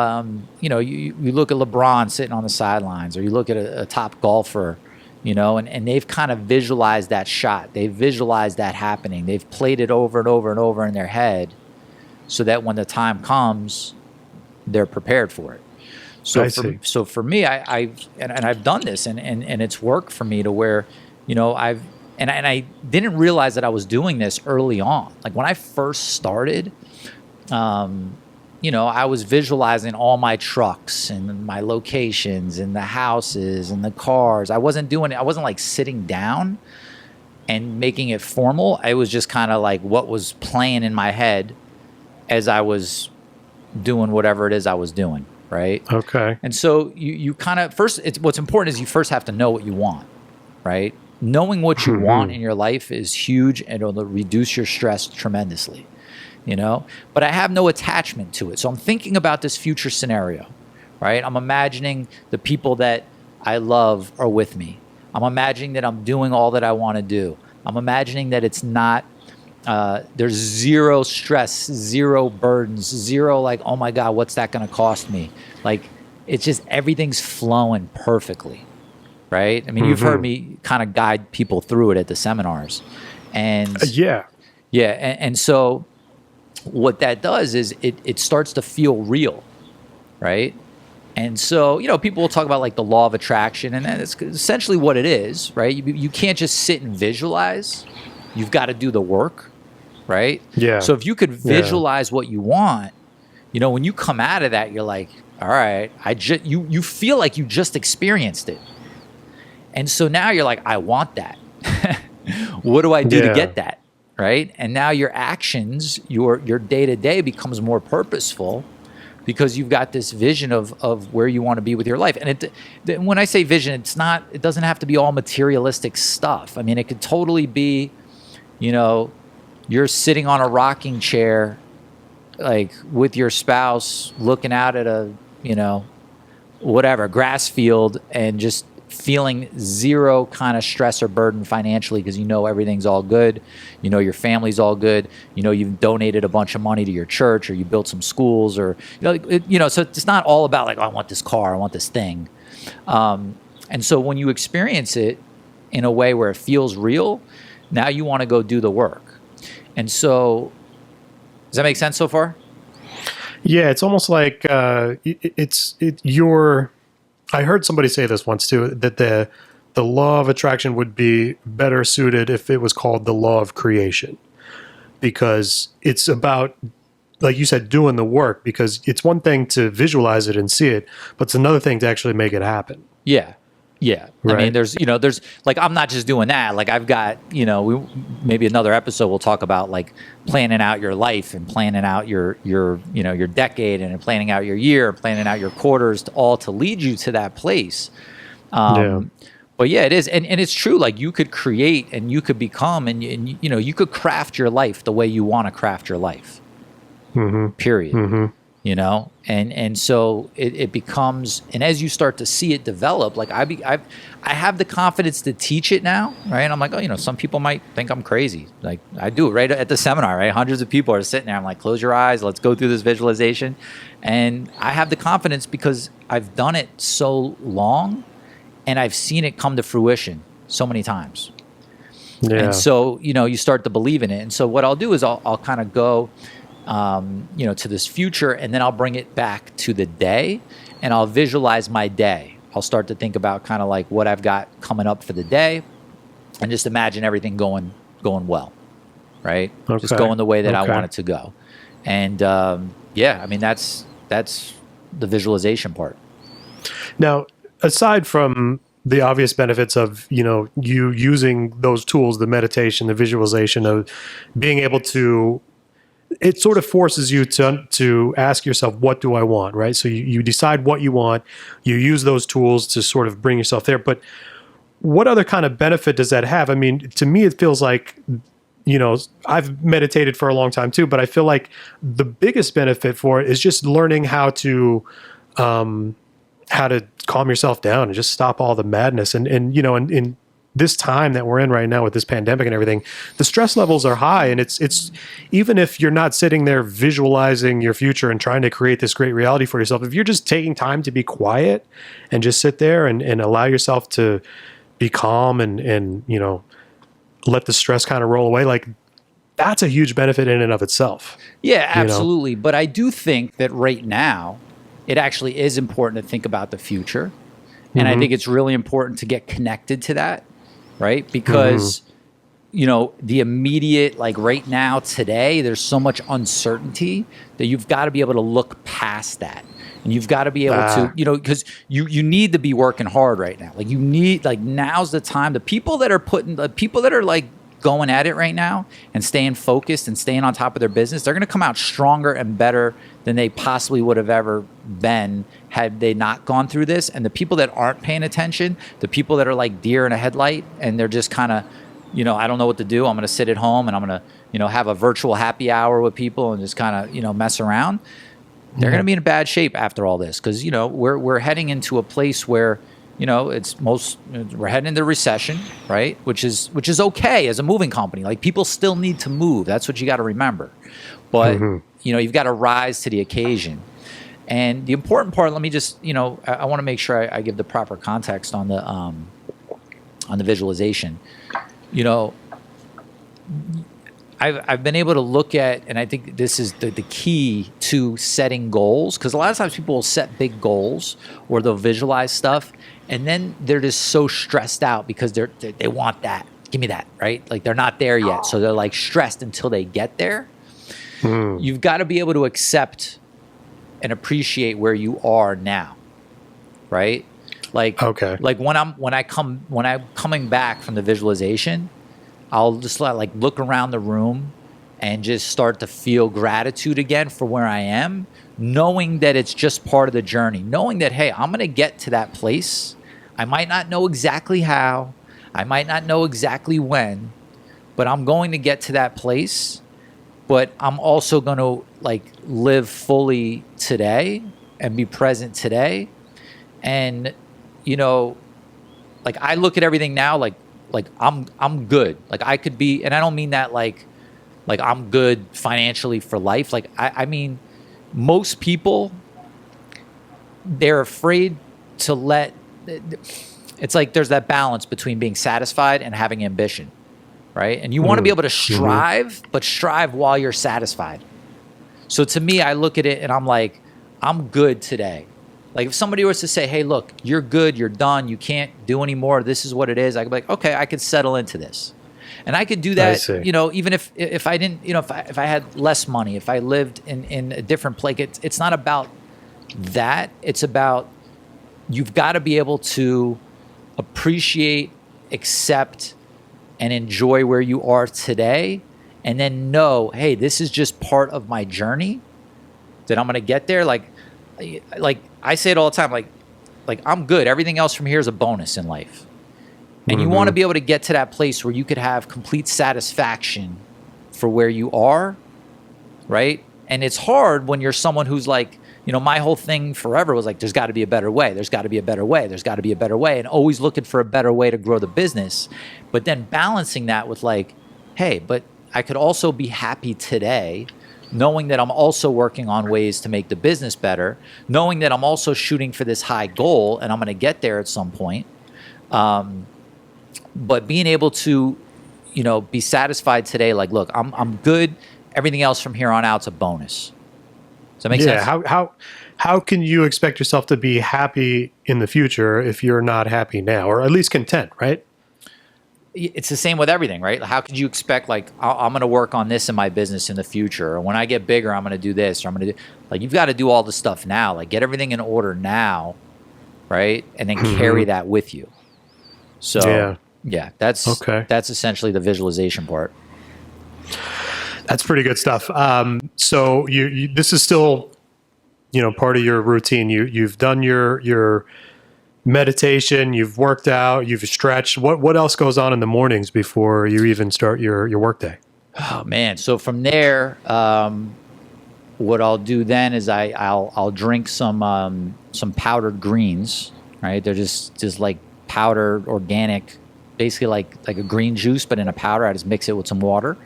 look at LeBron sitting on the sidelines, or you look at a top golfer, and they've kind of visualized that shot. They've visualized that happening. They've played it over and over and over in their head, so that when the time comes, they're prepared for it. So for me, I've done this, and it's worked for me to where, I didn't realize that I was doing this early on. Like when I first started, I was visualizing all my trucks and my locations and the houses and the cars. I wasn't like sitting down and making it formal. I was just kind of like what was playing in my head as I was doing whatever it is I was doing. Right. Okay. And so you kind of what's important is you first have to know what you want, right? Knowing what you want in your life is huge, and it'll reduce your stress tremendously, but I have no attachment to it. So I'm thinking about this future scenario, right? I'm imagining the people that I love are with me. I'm imagining that I'm doing all that I want to do. I'm imagining that it's not, there's zero stress, zero burdens, zero like, oh my God, what's that going to cost me? Like, it's just everything's flowing perfectly, right? I mean, you've heard me kind of guide people through it at the seminars. And yeah. And so what that does is it starts to feel real, right? And so, people will talk about like the law of attraction, and that's essentially what it is, right? You can't just sit and visualize. You've got to do the work, right? Yeah. So if you could visualize what you want, when you come out of that, you're like, all right, you feel like you just experienced it. And so now you're like, I want that. What do I do to get that? Right. And now your actions, your day to day becomes more purposeful because you've got this vision of where you want to be with your life. And when I say vision, it doesn't have to be all materialistic stuff. I mean, it could totally be, you're sitting on a rocking chair, like with your spouse looking out at a, whatever, grass field and just feeling zero kind of stress or burden financially because everything's all good, your family's all good, you've donated a bunch of money to your church or you built some schools or so it's not all about like, oh, I want this car, I want this thing, and so when you experience it in a way where it feels real, now you want to go do the work. And so does that make sense so far? Yeah, it's almost like I heard somebody say this once too, that the law of attraction would be better suited if it was called the law of creation, because it's about, like you said, doing the work, because it's one thing to visualize it and see it, but it's another thing to actually make it happen. Yeah. Yeah. Right. I mean, there's like, I'm not just doing that. Like I've got, maybe another episode we'll talk about like planning out your life and planning out your decade and planning out your year, planning out your quarters all to lead you to that place. But yeah, it is. And it's true. Like you could create and you could become, and you could craft your life the way you want to craft your life, period. And so it becomes, and as you start to see it develop, like I have the confidence to teach it now, right? And I'm like, oh, some people might think I'm crazy. Like I do it right at the seminar, right? Hundreds of people are sitting there. I'm like, close your eyes. Let's go through this visualization. And I have the confidence because I've done it so long and I've seen it come to fruition so many times. Yeah. And so, you start to believe in it. And so what I'll do is I'll kind of go, to this future, and then I'll bring it back to the day and I'll visualize my day. I'll start to think about kind of like what I've got coming up for the day and just imagine everything going well, right? Okay. Just going the way that I want it to go. And, I mean, that's the visualization part. Now, aside from the obvious benefits of, you using those tools, the meditation, the visualization, of being able to, it sort of forces you to ask yourself, what do I want, right? So you decide what you want, you use those tools to sort of bring yourself there. But what other kind of benefit does that have? I mean, to me, it feels like, I've meditated for a long time too, but I feel like the biggest benefit for it is just learning how to calm yourself down and just stop all the madness. And in this time that we're in right now with this pandemic and everything, the stress levels are high, and it's even if you're not sitting there visualizing your future and trying to create this great reality for yourself, if you're just taking time to be quiet and just sit there and allow yourself to be calm and let the stress kind of roll away, like that's a huge benefit in and of itself. Yeah, absolutely. But I do think that right now it actually is important to think about the future. And I think it's really important to get connected to that. Right? Because, the immediate, like right now, today, there's so much uncertainty that you've got to be able to look past that. And you've got to be able to, because you need to be working hard right now. Like now's the time. The people that are like going at it right now and staying focused and staying on top of their business, they're going to come out stronger and better than they possibly would have ever been had they not gone through this. And the people that aren't paying attention, the people that are like deer in a headlight and they're just kind of, I don't know what to do. I'm going to sit at home and I'm going to, have a virtual happy hour with people and just kind of, mess around. They're going to be in bad shape after all this because, we're heading into a place where, we're heading into recession, right? Which is okay as a moving company. Like people still need to move. That's what you got to remember. But, you've got to rise to the occasion. And the important part, let me just, I want to make sure I give the proper context on the visualization. I've been able to look at, and I think this is the key to setting goals, because a lot of times people will set big goals or they'll visualize stuff, and then they're just so stressed out because they want that. Give me that, right? Like they're not there yet, so they're like stressed until they get there. You've got to be able to accept and appreciate where you are now, right? Like, Okay. like when I'm coming back from the visualization, I'll just like look around the room and just start to feel gratitude again for where I am, knowing that it's just part of the journey, knowing that, hey, I'm going to get to that place. I might not know exactly how, I might not know exactly when, but I'm going to get to that place. But I'm also going to like live fully today and be present today. And, you know, like I look at everything now, like I'm good. Like I could be, and I don't mean that like I'm good financially for life. Like I mean, most people, they're afraid to let, it's like there's that balance between being satisfied and having ambition, right? And you want to be able to strive, but strive while you're satisfied. So to me, I look at it and I'm like, I'm good today. Like if somebody was to say, hey, look, you're good, you're done, you can't do anymore, this is what it is, I could be like, okay, I could settle into this. And I could do that, you know, even if I didn't, you know, if I had less money, if I lived in a different place, it's not about that. It's about, you've got to be able to appreciate, accept, and enjoy where you are today. And then know, hey, this is just part of my journey, that I'm going to get there. Like I say it all the time, like I'm good. Everything else from here is a bonus in life. And you want to be able to get to that place where you could have complete satisfaction for where you are, right? And it's hard when you're someone who's like, you know, my whole thing forever was like, there's got to be a better way. There's got to be a better way. There's got to be a better way. And always looking for a better way to grow the business. But then balancing that with like, hey, but I could also be happy today, knowing that I'm also working on ways to make the business better, knowing that I'm also shooting for this high goal and I'm going to get there at some point. But being able to, you know, be satisfied today, like, look, I'm good. Everything else from here on out's a bonus. Does that make sense? Yeah. How can you expect yourself to be happy in the future if you're not happy now, or at least content, right? It's the same with everything, right? How could you expect, like, I'm going to work on this in my business in the future, or when I get bigger, I'm going to do this, or I'm going to do, like, you've got to do all the stuff now, like get everything in order now, right? And then carry that with you. So yeah, that's essentially the visualization part. That's pretty good stuff. So you this is still, you know, part of your routine. You've done your meditation, you've worked out, you've stretched. What else goes on in the mornings before you even start your workday? Oh man! So from there, what I'll do then is I'll drink some powdered greens. Right? They're just like powdered organic, basically like a green juice, but in a powder. I just mix it with some water.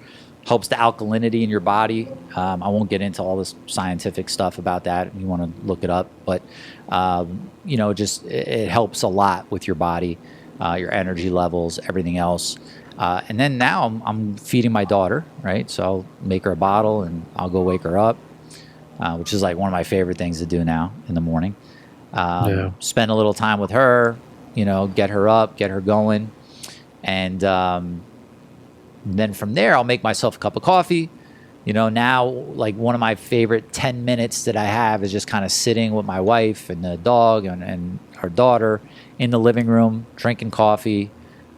Helps the alkalinity in your body. I won't get into all this scientific stuff about that. If you want to look it up, but you know, just it helps a lot with your body, your energy levels, everything else. And then now I'm feeding my daughter, right? So I'll make her a bottle and I'll go wake her up, which is like one of my favorite things to do now in the morning. Spend a little time with her, you know, get her up, get her going, and then from there, I'll make myself a cup of coffee. You know, now, like one of my favorite 10 minutes that I have is just kind of sitting with my wife and the dog and our daughter in the living room, drinking coffee.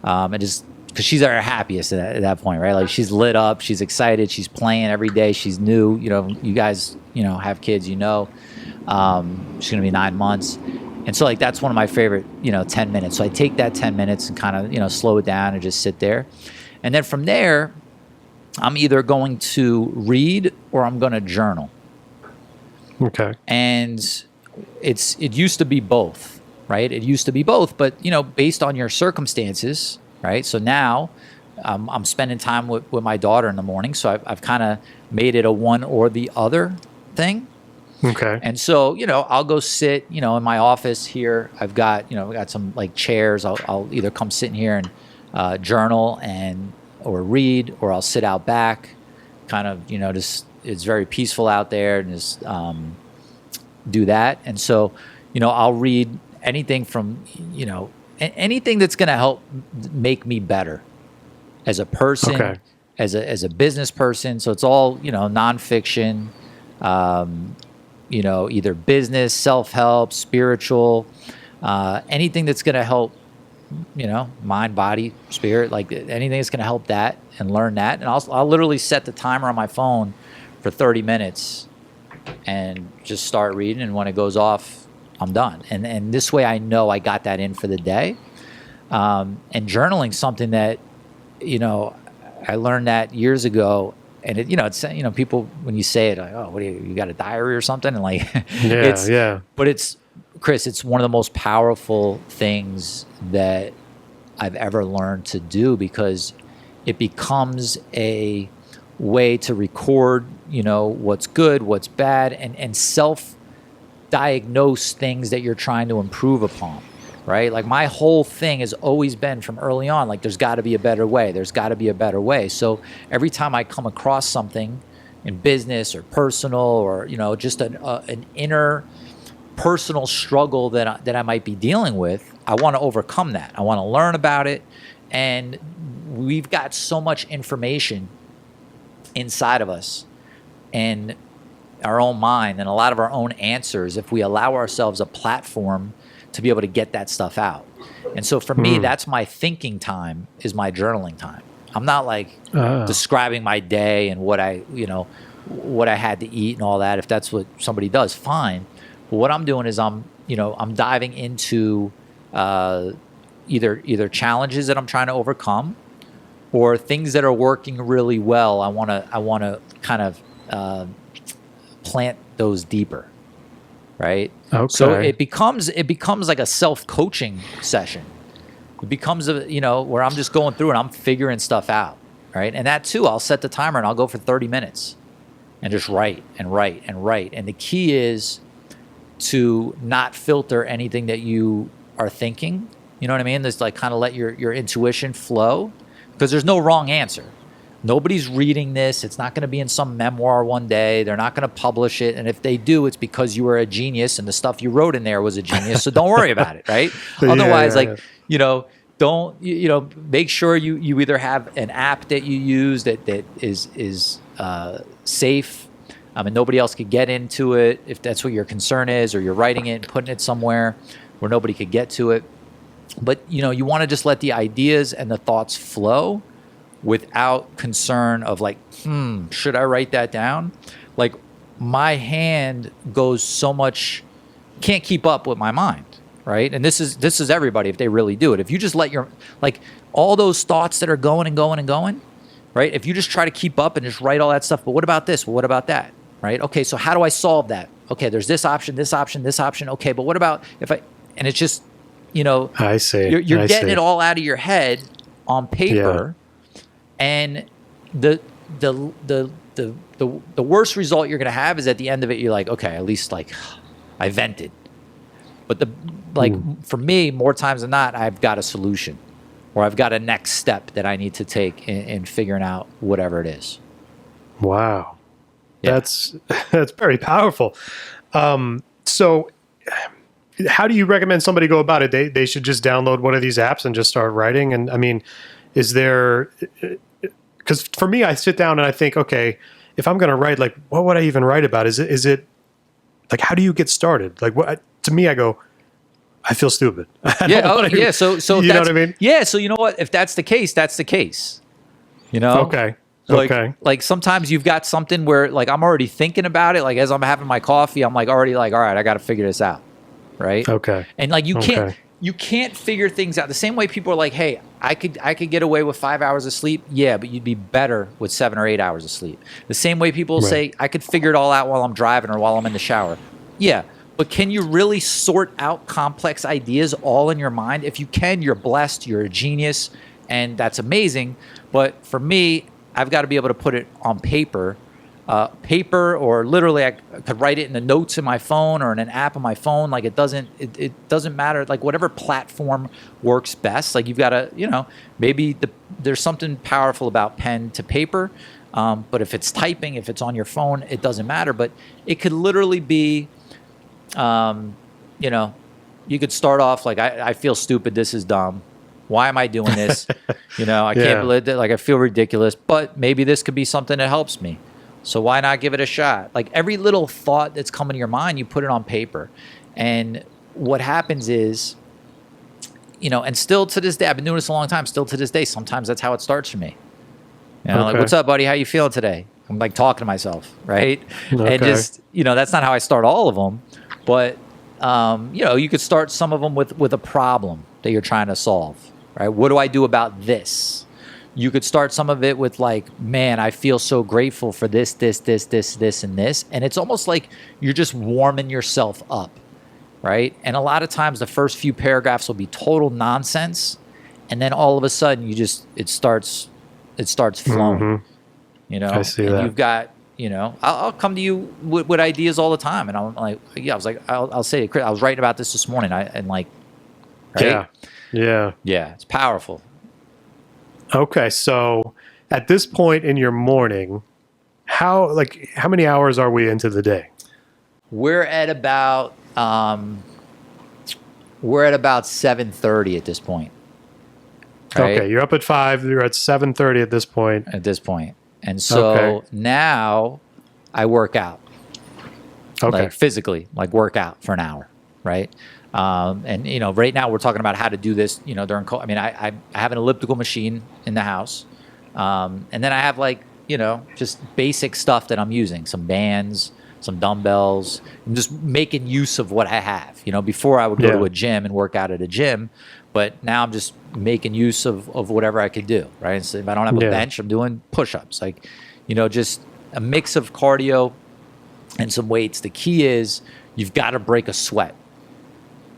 And just because she's at her happiest at that point, right? Like she's lit up, she's excited, she's playing every day, she's new. You know, you guys, you know, have kids, you know. She's going to be 9 months. And so like that's one of my favorite, you know, 10 minutes. So I take that 10 minutes and kind of, you know, slow it down and just sit there. And then from there, I'm either going to read or I'm going to journal. Okay. And it used to be both, right? It used to be both, but you know, based on your circumstances, right? So now I'm spending time with my daughter in the morning. So I've kind of made it a one or the other thing. Okay. And so, you know, I'll go sit, you know, in my office here. I've got, you know, got some like chairs. I'll either come sit in here and journal or read, or I'll sit out back, kind of, you know, just it's very peaceful out there, and just do that. And so, you know, I'll read anything from, you know, anything that's going to help make me better as a person, as a business person. So it's all, you know, nonfiction, either business, self-help, spiritual, anything that's going to help, mind, body, spirit, like anything that's going to help that and learn that. And I'll literally set the timer on my phone for 30 minutes and just start reading. And when it goes off, I'm done. And this way I know I got that in for the day. And journaling, something that, I learned that years ago. And it's people, when you say it, like, oh, what do you got a diary or something? And like, but it's, Chris, it's one of the most powerful things that I've ever learned to do, because it becomes a way to record, what's good, what's bad, and self-diagnose things that you're trying to improve upon, right? Like my whole thing has always been from early on, like there's got to be a better way. There's got to be a better way. So every time I come across something in business or personal or, just an inner personal struggle that I might be dealing with, I want to overcome that. I want to learn about it. And we've got so much information inside of us and our own mind and a lot of our own answers if we allow ourselves a platform to be able to get that stuff out. And so for me, that's my thinking time, is my journaling time. I'm not like describing my day and what I had to eat and all that. If that's what somebody does, fine. But what I'm doing is I'm diving into either challenges that I'm trying to overcome or things that are working really well. I want to kind of plant those deeper, right? Okay. So it becomes like a self-coaching session. It becomes where I'm just going through and I'm figuring stuff out, right? And that too, I'll set the timer and I'll go for 30 minutes and just write and write and write. And the key is to not filter anything that you are thinking. You know what I mean? Just like kind of let your intuition flow, because there's no wrong answer. Nobody's reading this. It's not going to be in some memoir one day. They're not going to publish it. And if they do, it's because you were a genius and the stuff you wrote in there was a genius. So don't worry about it, right? Otherwise, don't, make sure you either have an app that you use that is safe, and nobody else could get into it if that's what your concern is, or you're writing it and putting it somewhere where nobody could get to it. But, you want to just let the ideas and the thoughts flow without concern of like, should I write that down? Like my hand goes so much, can't keep up with my mind, right? And this is everybody if they really do it. If you just let all those thoughts that are going and going and going, right? If you just try to keep up and just write all that stuff, but what about this? Well, what about that? Right? Okay, so how do I solve that? Okay, there's this option, this option, this option. Okay, but what about and it's just, I see. You're getting it all out of your head on paper, and the worst result you're going to have is at the end of it, you're like, okay, at least like I vented. But for me, more times than not, I've got a solution, or I've got a next step that I need to take in figuring out whatever it is. Wow. Yeah. That's very powerful. So how do you recommend somebody go about it? They should just download one of these apps and just start writing. And I mean, is there, because for me, I sit down and I think, okay, if I'm going to write, like, what would I even write about? Is it like, how do you get started? Like, to me, I go, I feel stupid. Yeah. So you know what I mean? Yeah. So you know what? If that's the case, that's the case. Okay. Like sometimes you've got something where like I'm already thinking about it. Like as I'm having my coffee, I'm like already like, all right, I got to figure this out. Right. Okay. And like you can't figure things out the same way people are like, hey, I could get away with 5 hours of sleep. Yeah, but you'd be better with 7 or 8 hours of sleep. The same way people say, I could figure it all out while I'm driving or while I'm in the shower. Yeah. But can you really sort out complex ideas all in your mind? If you can, you're blessed, you're a genius, and that's amazing. But for me, I've got to be able to put it on paper, or literally I could write it in the notes in my phone or in an app on my phone. Like it doesn't matter. Like whatever platform works best. Like you've got to, maybe there's something powerful about pen to paper. But if it's typing, if it's on your phone, it doesn't matter. But it could literally be, you could start off like, I feel stupid. This is dumb. Why am I doing this? I can't believe that. Like I feel ridiculous, but maybe this could be something that helps me. So why not give it a shot? Like every little thought that's coming to your mind, you put it on paper. And what happens is, and still to this day, I've been doing this a long time, still to this day, sometimes that's how it starts for me. Like, what's up, buddy? How you feeling today? I'm like talking to myself, right? Okay. And just, that's not how I start all of them. But, you could start some of them with a problem that you're trying to solve, right? What do I do about this? You could start some of it with like, man, I feel so grateful for this, and this. And it's almost like you're just warming yourself up, right? And a lot of times the first few paragraphs will be total nonsense. And then all of a sudden it starts flowing, I see and that. you've got, I'll come to you with ideas all the time. And I'm like, I was like, I'll say it. I was writing about this morning. Right? Yeah. It's powerful. Okay. So at this point in your morning, how many hours are we into the day? We're at about 7:30 at this point. Right? Okay, you're up at 5. You're at 7:30 at this point. And so now I work out. Okay. Like physically, like work out for an hour, right? And right now we're talking about how to do this. During COVID. I mean, I have an elliptical machine in the house, and then I have just basic stuff that I'm using, some bands, some dumbbells. I'm just making use of what I have. Before I would go to a gym and work out at a gym, but now I'm just making use of whatever I could do, right? So if I don't have a bench, I'm doing push-ups, just a mix of cardio and some weights. The key is you've got to break a sweat.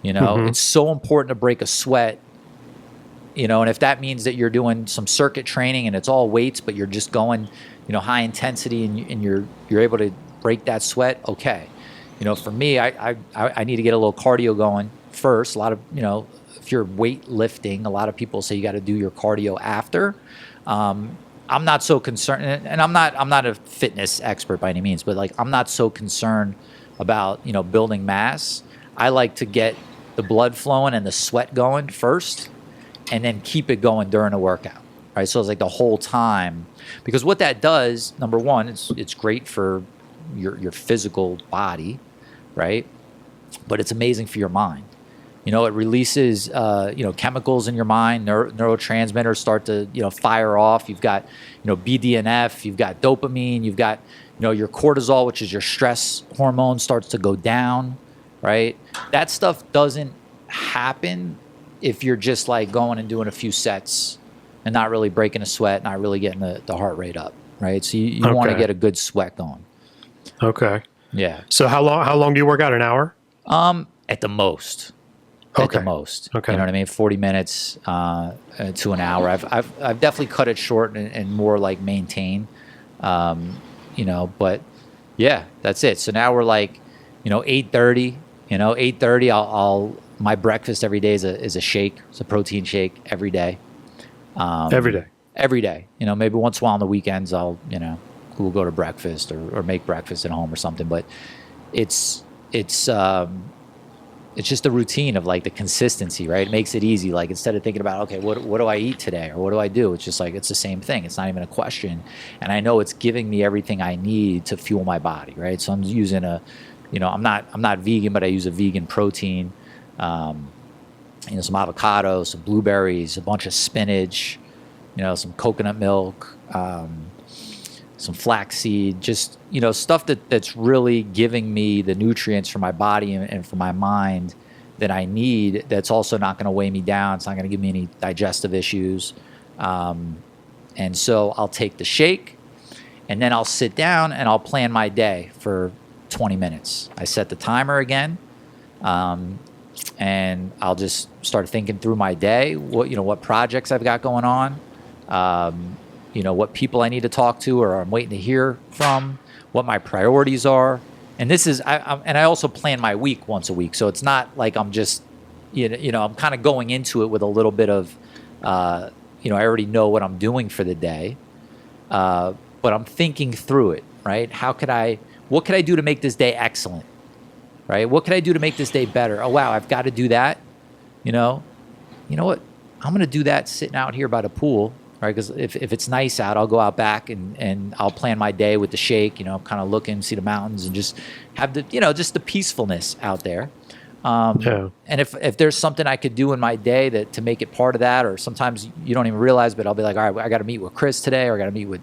It's so important to break a sweat. And if that means that you're doing some circuit training and it's all weights, but you're just going, high intensity and you're able to break that sweat, okay. For me, I need to get a little cardio going first. A lot of, if you're weightlifting, a lot of people say you got to do your cardio after. I'm not so concerned, and I'm not a fitness expert by any means, but I'm not so concerned about, building mass. I like to get the blood flowing and the sweat going first, and then keep it going during a workout, right? So it's like the whole time, because what that does, number one, it's great for your physical body, right? But it's amazing for your mind. It releases, chemicals in your mind. Neurotransmitters start to, fire off. You've got, BDNF. You've got dopamine. You've got, your cortisol, which is your stress hormone, starts to go down, right? That stuff doesn't happen if you're just going and doing a few sets and not really breaking a sweat, not really getting the heart rate up, right? So you want to get a good sweat going. Okay. Yeah. So how long do you work out? An hour? At the most. Okay. At the most. Okay. You know what I mean? 40 minutes to an hour. I've definitely cut it short and more maintain. But yeah, that's it. So now we're 8:30. 8:30. I'll my breakfast every day is a shake. It's a protein shake every day. Every day. Every day. Maybe once in a while on the weekends we'll go to breakfast or make breakfast at home or something. But it's just the routine of the consistency, right? It makes it easy. Instead of thinking about, okay, what do I eat today? Or what do I do? It's just it's the same thing. It's not even a question. And I know it's giving me everything I need to fuel my body, right? So I'm using I'm not vegan, but I use a vegan protein, some avocado, some blueberries, a bunch of spinach, some coconut milk, some flaxseed, just, stuff that's really giving me the nutrients for my body and for my mind that I need, that's also not going to weigh me down. It's not going to give me any digestive issues. And so I'll take the shake, and then I'll sit down and I'll plan my day for 20 minutes. I set the timer again, and I'll just start thinking through my day, what projects I've got going on, what people I need to talk to or I'm waiting to hear from, what my priorities are. And this is, I also plan my week once a week. So it's not like I'm just, I'm kind of going into it with a little bit of, I already know what I'm doing for the day, but I'm thinking through it, right? What could I do to make this day excellent, right? What could I do to make this day better? Oh, wow, I've got to do that. You know what? I'm going to do that sitting out here by the pool right? Because if it's nice out, I'll go out back and I'll plan my day with the shake, kind of look and see the mountains and just have the, just the peacefulness out there. Yeah. And if there's something I could do in my day to make it part of that, or sometimes you don't even realize, but I'll be like, all right, I got to meet with Chris today, or I got to meet with,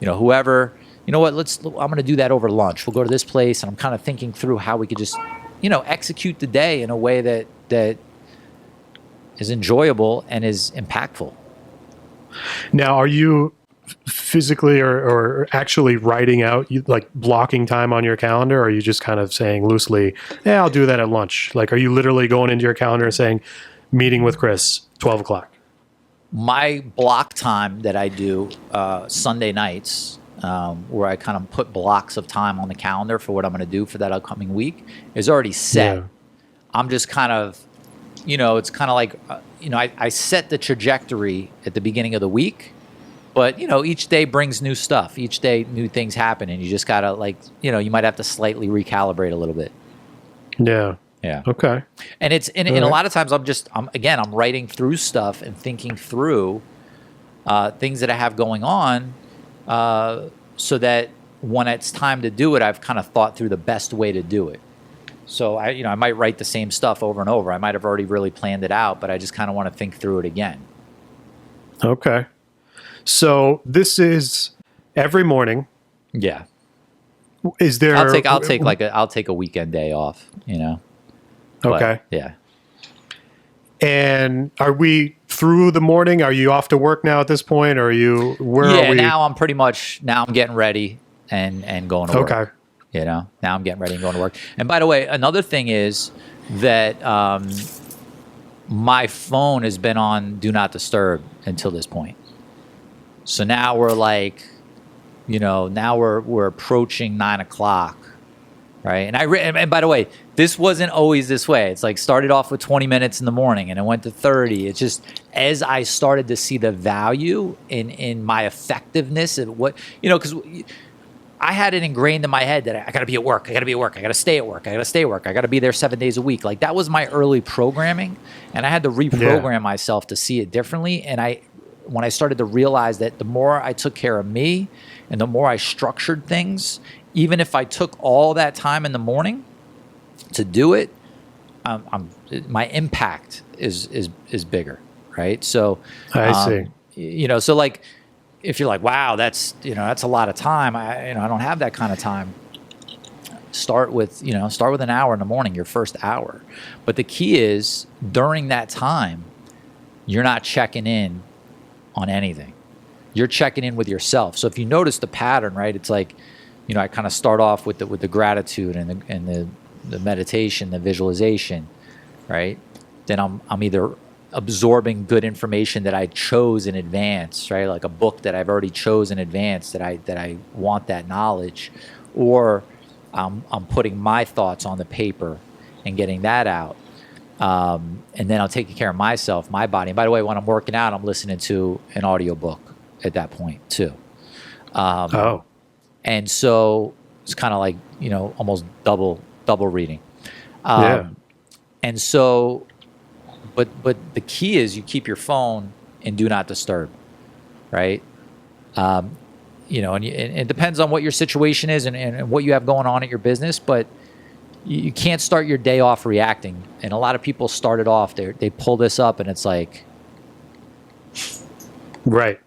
whoever, you know what, I'm going to do that over lunch. We'll go to this place. And I'm kind of thinking through how we could just, execute the day in a way that is enjoyable and is impactful. Now, are you physically or actually writing out, like blocking time on your calendar, or are you just kind of saying loosely, yeah, I'll do that at lunch? Like, are you literally going into your calendar and saying, meeting with Chris, 12 o'clock? My block time that I do Sunday nights, where I kind of put blocks of time on the calendar for what I'm going to do for that upcoming week, is already set. Yeah. I'm just kind of, it's kind of like, I set the trajectory at the beginning of the week, but, each day brings new stuff. Each day new things happen, and you just got to you might have to slightly recalibrate a little bit. Yeah. Yeah. Okay. And and a lot of times I'm writing through stuff and thinking through things that I have going on, so that when it's time to do it, I've kind of thought through the best way to do it. So I might write the same stuff over and over. I might have already really planned it out, but I just kind of want to think through it again. Okay. So this is every morning. Yeah. Is there? I'll take a weekend day off. Okay. But, yeah. And are we through the morning? Are you off to work now at this point? Or are you? Where are we? Now I'm getting ready and going to work. Okay. Now I'm getting ready and going to work. And by the way, another thing is that my phone has been on Do Not Disturb until this point. So now we're like, now we're approaching 9 o'clock, right? And by the way, this wasn't always this way. It's like started off with 20 minutes in the morning and it went to 30. It's just as I started to see the value in my effectiveness of what, because I had it ingrained in my head that I got to be at work. I got to be at work. I got to stay at work. I got to stay at work. I got to be there 7 days a week. Like that was my early programming, and I had to reprogram myself to see it differently. And when I started to realize that the more I took care of me and the more I structured things, even if I took all that time in the morning to do it, my impact is bigger, right? So I see. So like, if you're like, wow, that's a lot of time. I don't have that kind of time. Start with an hour in the morning, your first hour. But the key is during that time, you're not checking in on anything. You're checking in with yourself. So if you notice the pattern, right, it's like, I kind of start off with the gratitude and the meditation, the visualization, right? Then I'm either absorbing good information that I chose in advance, right? Like a book that I've already chose in advance that I want that knowledge, or I'm putting my thoughts on the paper and getting that out. And then I'm taking care of myself, my body. And by the way, when I'm working out, I'm listening to an audiobook at that point too. And so it's kind of like, almost double reading. And so, but the key is you keep your phone in Do Not Disturb, right? And it depends on what your situation is and what you have going on at your business, but you can't start your day off reacting. And a lot of people started off, they pull this up and it's like. Right.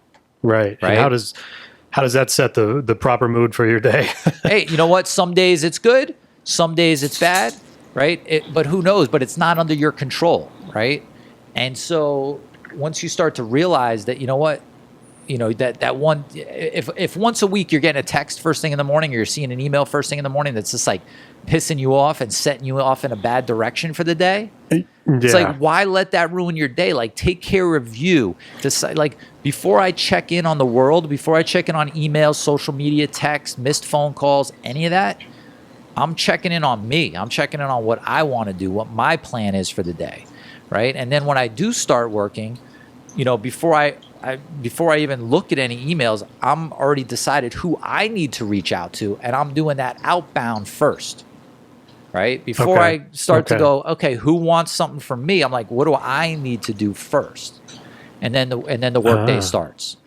And how does that set the proper mood for your day? Hey, you know what? Some days it's good. Some days it's bad, right? But who knows? But it's not under your control, right? And so once you start to realize that, that one, if once a week you're getting a text first thing in the morning, or you're seeing an email first thing in the morning that's just like pissing you off and setting you off in a bad direction for the day, it's like, why let that ruin your day? Like, take care of you. Decide, like, before I check in on the world, before I check in on emails, social media, text, missed phone calls, any of that, I'm checking in on me. I'm checking in on what I want to do, what my plan is for the day, right? And then when I do start working, before I even look at any emails, I'm already decided who I need to reach out to, and I'm doing that outbound first, right? Before I start to go, okay, who wants something from me? I'm like, what do I need to do first? And then the workday starts.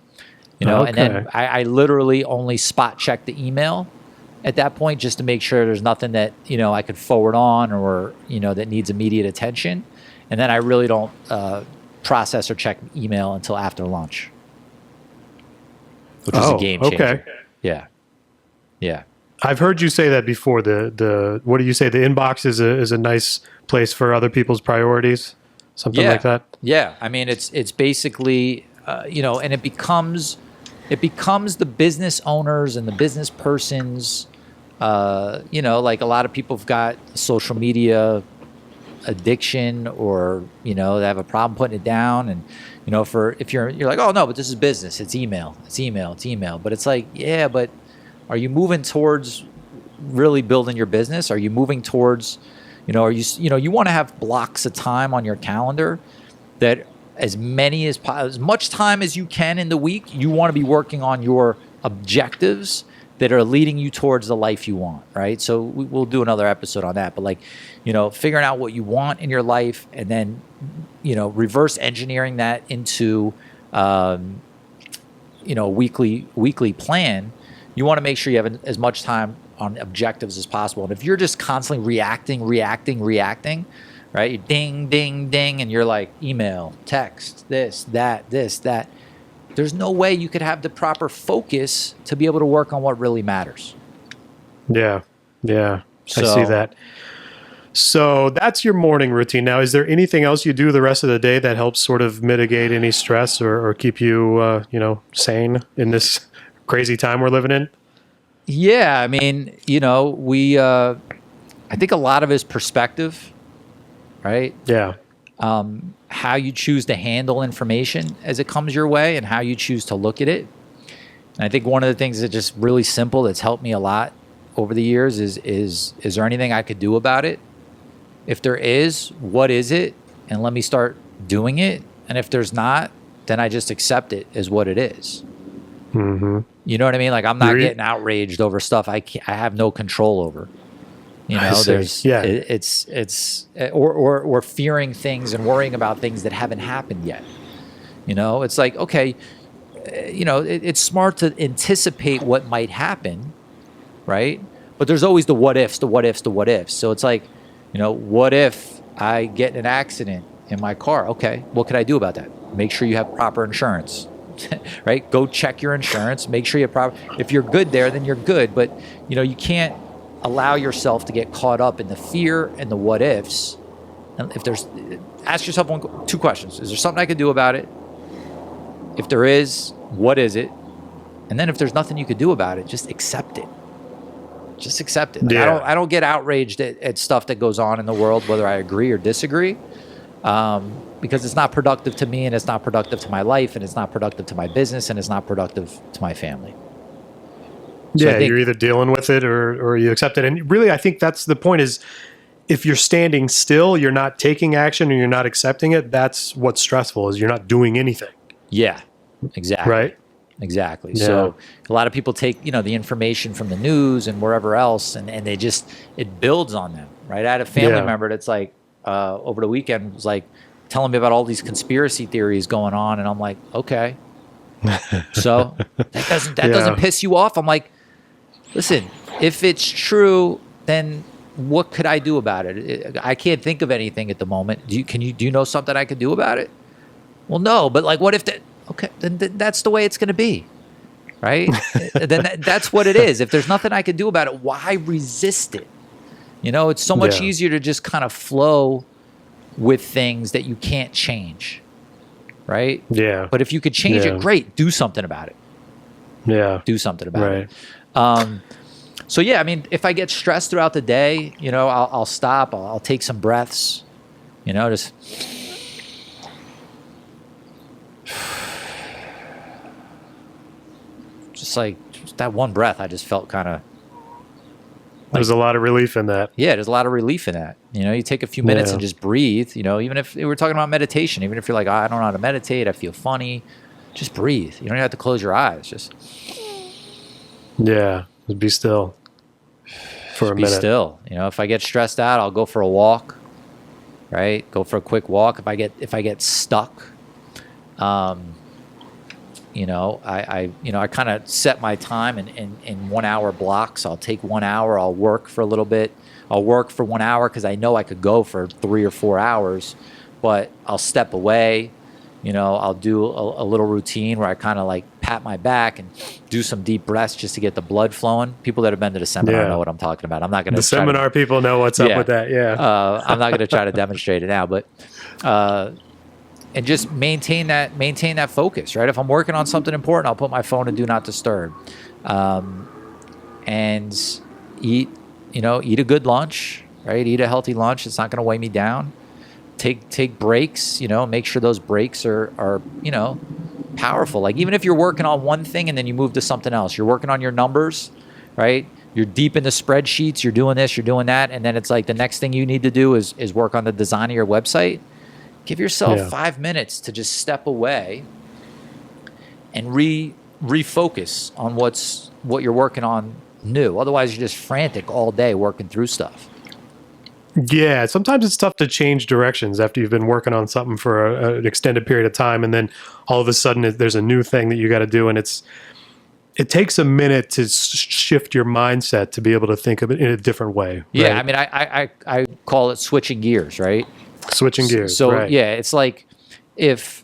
And then I literally only spot check the email at that point just to make sure there's nothing that, I could forward on or, that needs immediate attention. And then I really don't process or check email until after lunch, which is a game changer. Okay. Yeah. Yeah. I've heard you say that before. The what do you say? The inbox is a nice place for other people's priorities, something like that. Yeah. I mean, it's basically, and it becomes the business owners and the business persons, like a lot of people have got social media addiction, or they have a problem putting it down. And if you're like, oh no, but this is business, it's email, but it's like, yeah, but are you moving towards really building your business? Are you moving towards, you want to have blocks of time on your calendar that as much time as you can in the week, you want to be working on your objectives that are leading you towards the life you want, right? So we'll do another episode on that, but figuring out what you want in your life, and then, reverse engineering that into, weekly plan. You want to make sure you have as much time on objectives as possible. And if you're just constantly reacting, right? You ding, ding, ding, and you're like email, text, this, that. There's no way you could have the proper focus to be able to work on what really matters. Yeah. I see that. So that's your morning routine. Now, is there anything else you do the rest of the day that helps sort of mitigate any stress or keep you, sane in this crazy time we're living in? Yeah. I mean, I think a lot of it is perspective, right? Yeah. How you choose to handle information as it comes your way and how you choose to look at it. And I think one of the things that's just really simple that's helped me a lot over the years is there anything I could do about it? If there is, what is it? And let me start doing it. And if there's not, then I just accept it as what it is. Mm-hmm. You know what I mean? Like, I'm not getting outraged over stuff I have no control over. It's or fearing things and worrying about things that haven't happened yet. It's like, okay, it's smart to anticipate what might happen, right? But there's always the what ifs. So it's like, what if I get in an accident in my car? Okay, what could I do about that? Make sure you have proper insurance, right? Go check your insurance. Make sure you have proper. If you're good there, then you're good. But you can't allow yourself to get caught up in the fear and the what ifs. And ask yourself two questions. Is there something I could do about it? If there is, what is it? And then if there's nothing you could do about it, just accept it. Just accept it. Like, I don't get outraged at stuff that goes on in the world, whether I agree or disagree, because it's not productive to me, and it's not productive to my life, and it's not productive to my business, and it's not productive to my family. So you're either dealing with it or you accept it. And really, I think that's the point is, if you're standing still, you're not taking action, and you're not accepting it, that's what's stressful, is you're not doing anything. Yeah, exactly. Right? Exactly. Yeah. So a lot of people take, the information from the news and wherever else, and it builds on them, right? I had a family member that's like, over the weekend was like telling me about all these conspiracy theories going on. And I'm like, okay. So that doesn't piss you off. I'm like, listen, if it's true, then what could I do about it? I can't think of anything at the moment. Do you know something I could do about it? Well, no, but like, what if that? Okay, then that's the way it's going to be, right? Then that's what it is. If there's nothing I can do about it, why resist it? It's so much easier to just kind of flow with things that you can't change, right? Yeah. But if you could change it, great. Do something about it. Yeah. Do something about it. So yeah, I mean, if I get stressed throughout the day, I'll stop. I'll take some breaths. Just like that one breath, I just felt kind of. There's a lot of relief in that. Yeah, there's a lot of relief in that. You take a few minutes and just breathe. Even if we're talking about meditation, even if you're like, I don't know how to meditate, I feel funny, just breathe. You don't even have to close your eyes. Just be still for a minute. Be still. If I get stressed out, I'll go for a walk. Right, go for a quick walk. If I get stuck, I kind of set my time in 1 hour blocks. I'll take 1 hour, I'll work for a little bit. I'll work for 1 hour because I know I could go for 3 or 4 hours, but I'll step away. I'll do a little routine where I kind of like pat my back and do some deep breaths just to get the blood flowing. People that have been to the seminar know what I'm talking about. I'm not going to. The seminar people know what's up with that. Yeah. I'm not going to try to demonstrate it now, but and just maintain that focus, right? If I'm working on something important, I'll put my phone in do not disturb, and eat a good lunch, right? Eat a healthy lunch. It's not going to weigh me down. Take breaks, make sure those breaks are powerful. Like even if you're working on one thing and then you move to something else, you're working on your numbers, right? You're deep in the spreadsheets, you're doing this, you're doing that. And then it's like the next thing you need to do is work on the design of your website. Give yourself 5 minutes to just step away and refocus on what you're working on new. Otherwise you're just frantic all day working through stuff. Yeah, sometimes it's tough to change directions after you've been working on something for an extended period of time, and then all of a sudden there's a new thing that you got to do, and it takes a minute to shift your mindset to be able to think of it in a different way. Right? Yeah, I mean, I call it switching gears, right? Switching gears. So right. yeah, it's like if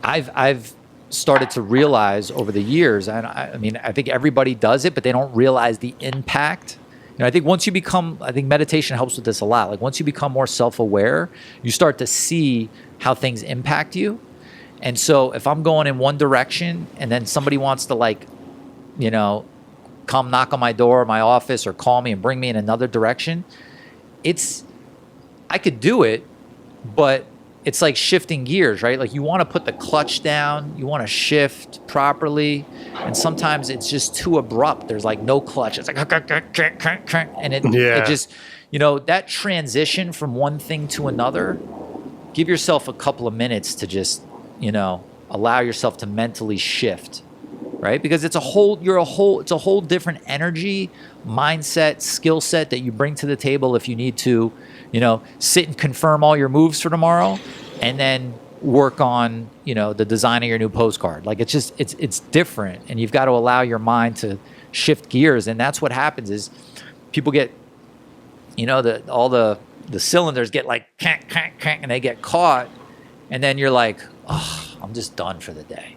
I've started to realize over the years, and I think everybody does it, but they don't realize the impact. I think I think meditation helps with this a lot. Like once you become more self-aware, you start to see how things impact you. And so if I'm going in one direction and then somebody wants to come knock on my door or my office or call me and bring me in another direction, I could do it, but it's like shifting gears, right? Like you want to put the clutch down, you want to shift properly, and sometimes it's just too abrupt. There's like no clutch. It's like, and it just, that transition from one thing to another, give yourself a couple of minutes to just, allow yourself to mentally shift, right? Because it's a whole different energy, mindset, skill set that you bring to the table if you need to, sit and confirm all your moves for tomorrow and then work on, the design of your new postcard. Like it's different, and you've got to allow your mind to shift gears. And that's what happens is people get, all the cylinders get like, crank, crank, crank, and they get caught. And then you're like, oh, I'm just done for the day.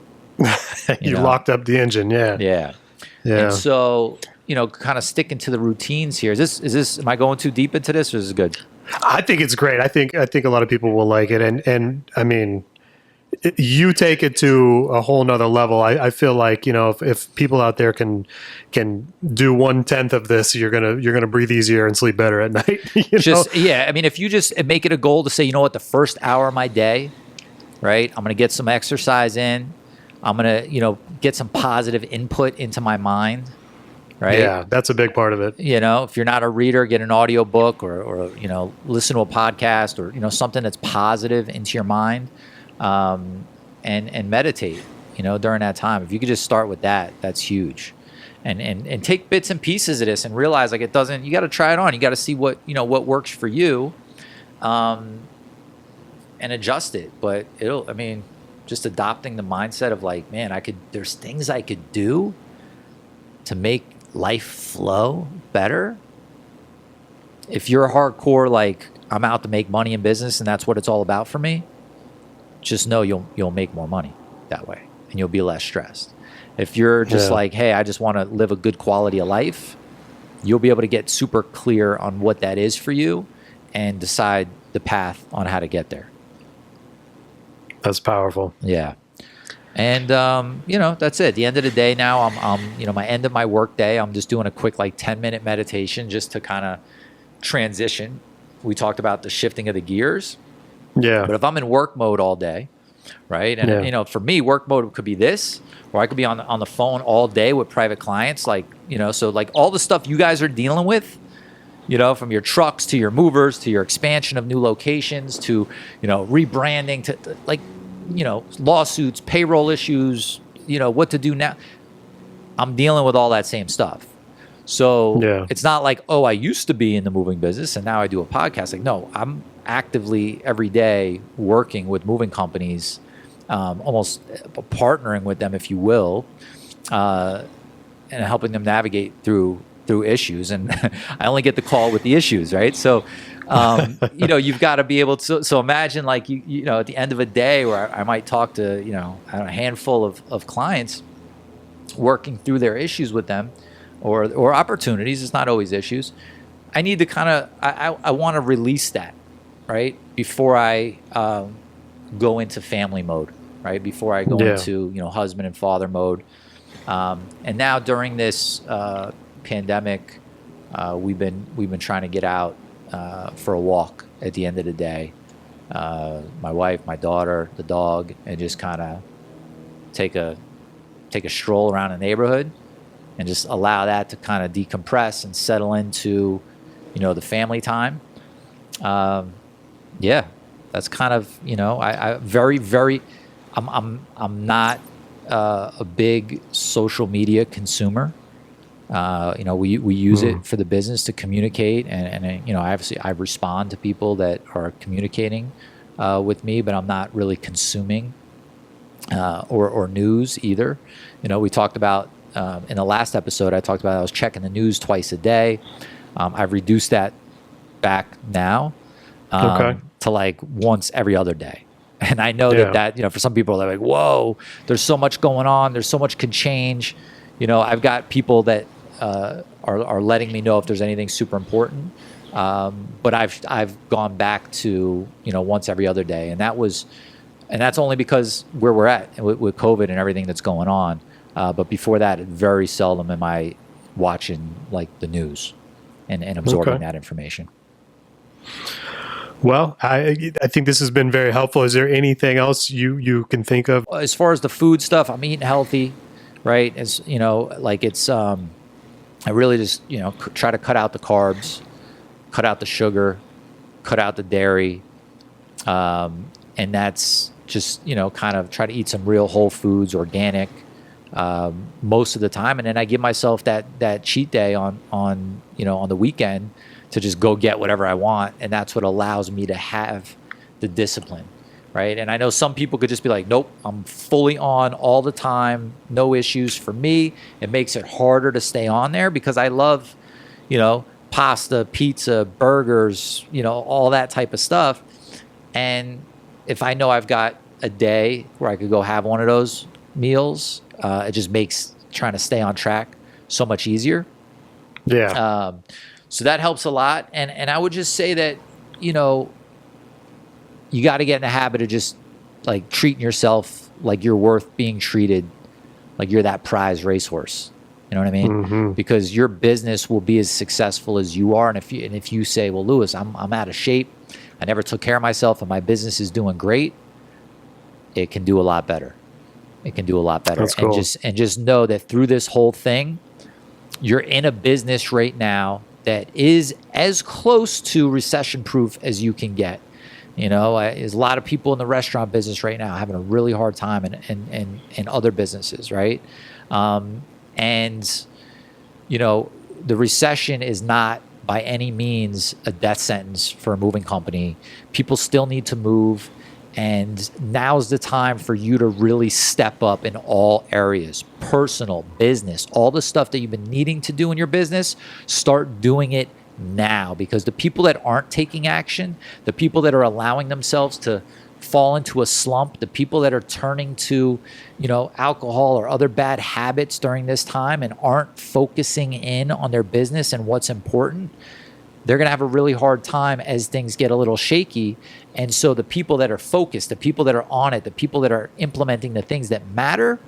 You locked up the engine. Yeah. Yeah. And so, kind of sticking to the routines here. Am I going too deep into this, or is this good? I think it's great. I think a lot of people will like it. And I mean, you take it to a whole nother level. I feel like, if people out there can do 1/10 of this, you're gonna breathe easier and sleep better at night. Yeah. I mean, if you just make it a goal to say, the first hour of my day, right, I'm gonna get some exercise in. I'm gonna, get some positive input into my mind. Right? Yeah, that's a big part of it. If you're not a reader, get an audio book or listen to a podcast or, something that's positive into your mind, and meditate, during that time. If you could just start with that, that's huge. And take bits and pieces of this and realize like you got to try it on. You got to see what works for you, and adjust it. But just adopting the mindset of like, man, there's things I could do to make life flow better. If you're a hardcore, like I'm out to make money in business and that's what it's all about for me, just know you'll make more money that way and you'll be less stressed. If you're just like, hey, I just want to live a good quality of life, you'll be able to get super clear on what that is for you and decide the path on how to get there. That's powerful. Yeah. And, that's it. At the end of the day now, I'm my end of my work day, I'm just doing a quick 10-minute meditation just to kind of transition. We talked about the shifting of the gears. Yeah. But if I'm in work mode all day, right? And, for me, work mode could be this, or I could be on the phone all day with private clients. So all the stuff you guys are dealing with, from your trucks to your movers, to your expansion of new locations, to, rebranding, to lawsuits, payroll issues, what to do now. I'm dealing with all that same stuff. So it's not like, oh, I used to be in the moving business and now I do a podcast. Like, no, I'm actively every day working with moving companies almost partnering with them, if you will, and helping them navigate through issues. And I only get the call with the issues, right? So, you've got to be able to. So imagine like at the end of a day where I might talk to I don't know, a handful of clients, working through their issues with them, or opportunities. It's not always issues. I need to kind of I want to release that, right, before I go into family mode, right, before I go into husband and father mode. And now during this pandemic, we've been trying to get out for a walk at the end of the day. My wife, my daughter, the dog, and just kind of take a stroll around the neighborhood and just allow that to kind of decompress and settle into the family time. That's kind of I'm not a big social media consumer. We use it for the business to communicate, and obviously I respond to people that are communicating with me, but I'm not really consuming or news either. We talked about in the last episode, I talked about I was checking the news twice a day. I've reduced that back now to like once every other day. And I know that for some people, they're like, whoa, there's so much going on. There's so much can change. I've got people that are letting me know if there's anything super important. But I've gone back to, once every other day. And that's only because where we're at with COVID and everything that's going on. But before that, very seldom am I watching like the news and absorbing that information. Well, I think this has been very helpful. Is there anything else you can think of? As far as the food stuff, I'm eating healthy, right? As I really just, try to cut out the carbs, cut out the sugar, cut out the dairy. And that's just, kind of try to eat some real whole foods, organic, most of the time. And then I give myself that cheat day on the weekend to just go get whatever I want. And that's what allows me to have the discipline, right? And I know some people could just be like, nope, I'm fully on all the time, no issues. For me, it makes it harder to stay on there because I love, pasta, pizza, burgers, all that type of stuff. And if I know I've got a day where I could go have one of those meals, it just makes trying to stay on track so much easier. Yeah. So that helps a lot. And I would just say that, you got to get in the habit of just like treating yourself like you're worth being treated, like you're that prize racehorse. You know what I mean? Mm-hmm. Because your business will be as successful as you are. And if you say, well, Lewis, I'm out of shape, I never took care of myself, and my business is doing great, it can do a lot better. It can do a lot better. That's cool. And just know that through this whole thing, you're in a business right now that is as close to recession-proof as you can get. There's a lot of people in the restaurant business right now having a really hard time, and other businesses, right? And the recession is not by any means a death sentence for a moving company. People still need to move. And now's the time for you to really step up in all areas, personal, business, all the stuff that you've been needing to do in your business. Start doing it now, because the people that aren't taking action, the people that are allowing themselves to fall into a slump, the people that are turning to, alcohol or other bad habits during this time and aren't focusing in on their business and what's important, they're going to have a really hard time as things get a little shaky. And so the people that are focused, the people that are on it, the people that are implementing the things that matter,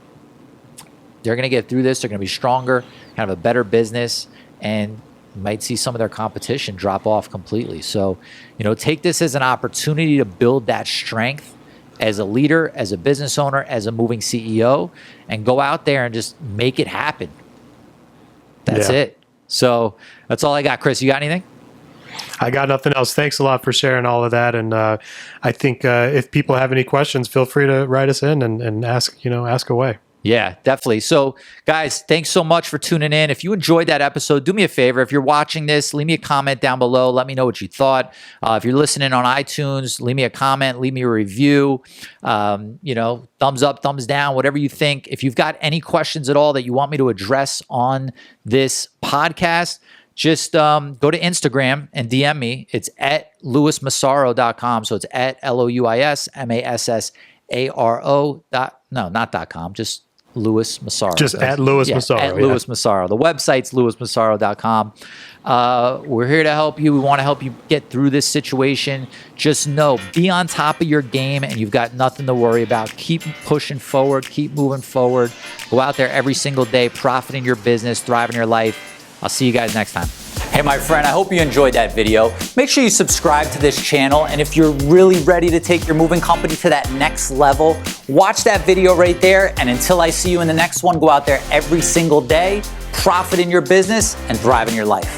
they're going to get through this. They're going to be stronger, have a better business, and you might see some of their competition drop off completely. So, take this as an opportunity to build that strength as a leader, as a business owner, as a moving CEO, and go out there and just make it happen. That's it. So that's all I got. Chris, you got anything? I got nothing else. Thanks a lot for sharing all of that. And I think if people have any questions, feel free to write us in and ask away. Yeah, definitely. So, guys, thanks so much for tuning in. If you enjoyed that episode, do me a favor. If you're watching this, leave me a comment down below. Let me know what you thought. If you're listening on iTunes, leave me a comment, leave me a review. Thumbs up, thumbs down, whatever you think. If you've got any questions at all that you want me to address on this podcast, just go to Instagram and DM me. It's at lewismassaro.com. So it's at LOUISMASSARO. No, not .com, just Louis Massaro. Just at Louis Massaro. At Louis Massaro. The website's lewismassaro.com. We're here to help you. We want to help you get through this situation. Just know, be on top of your game, and you've got nothing to worry about. Keep pushing forward. Keep moving forward. Go out there every single day, profiting your business, thriving your life. I'll see you guys next time. Hey, my friend, I hope you enjoyed that video. Make sure you subscribe to this channel. And if you're really ready to take your moving company to that next level, watch that video right there. And until I see you in the next one, go out there every single day, profit in your business and thrive in your life.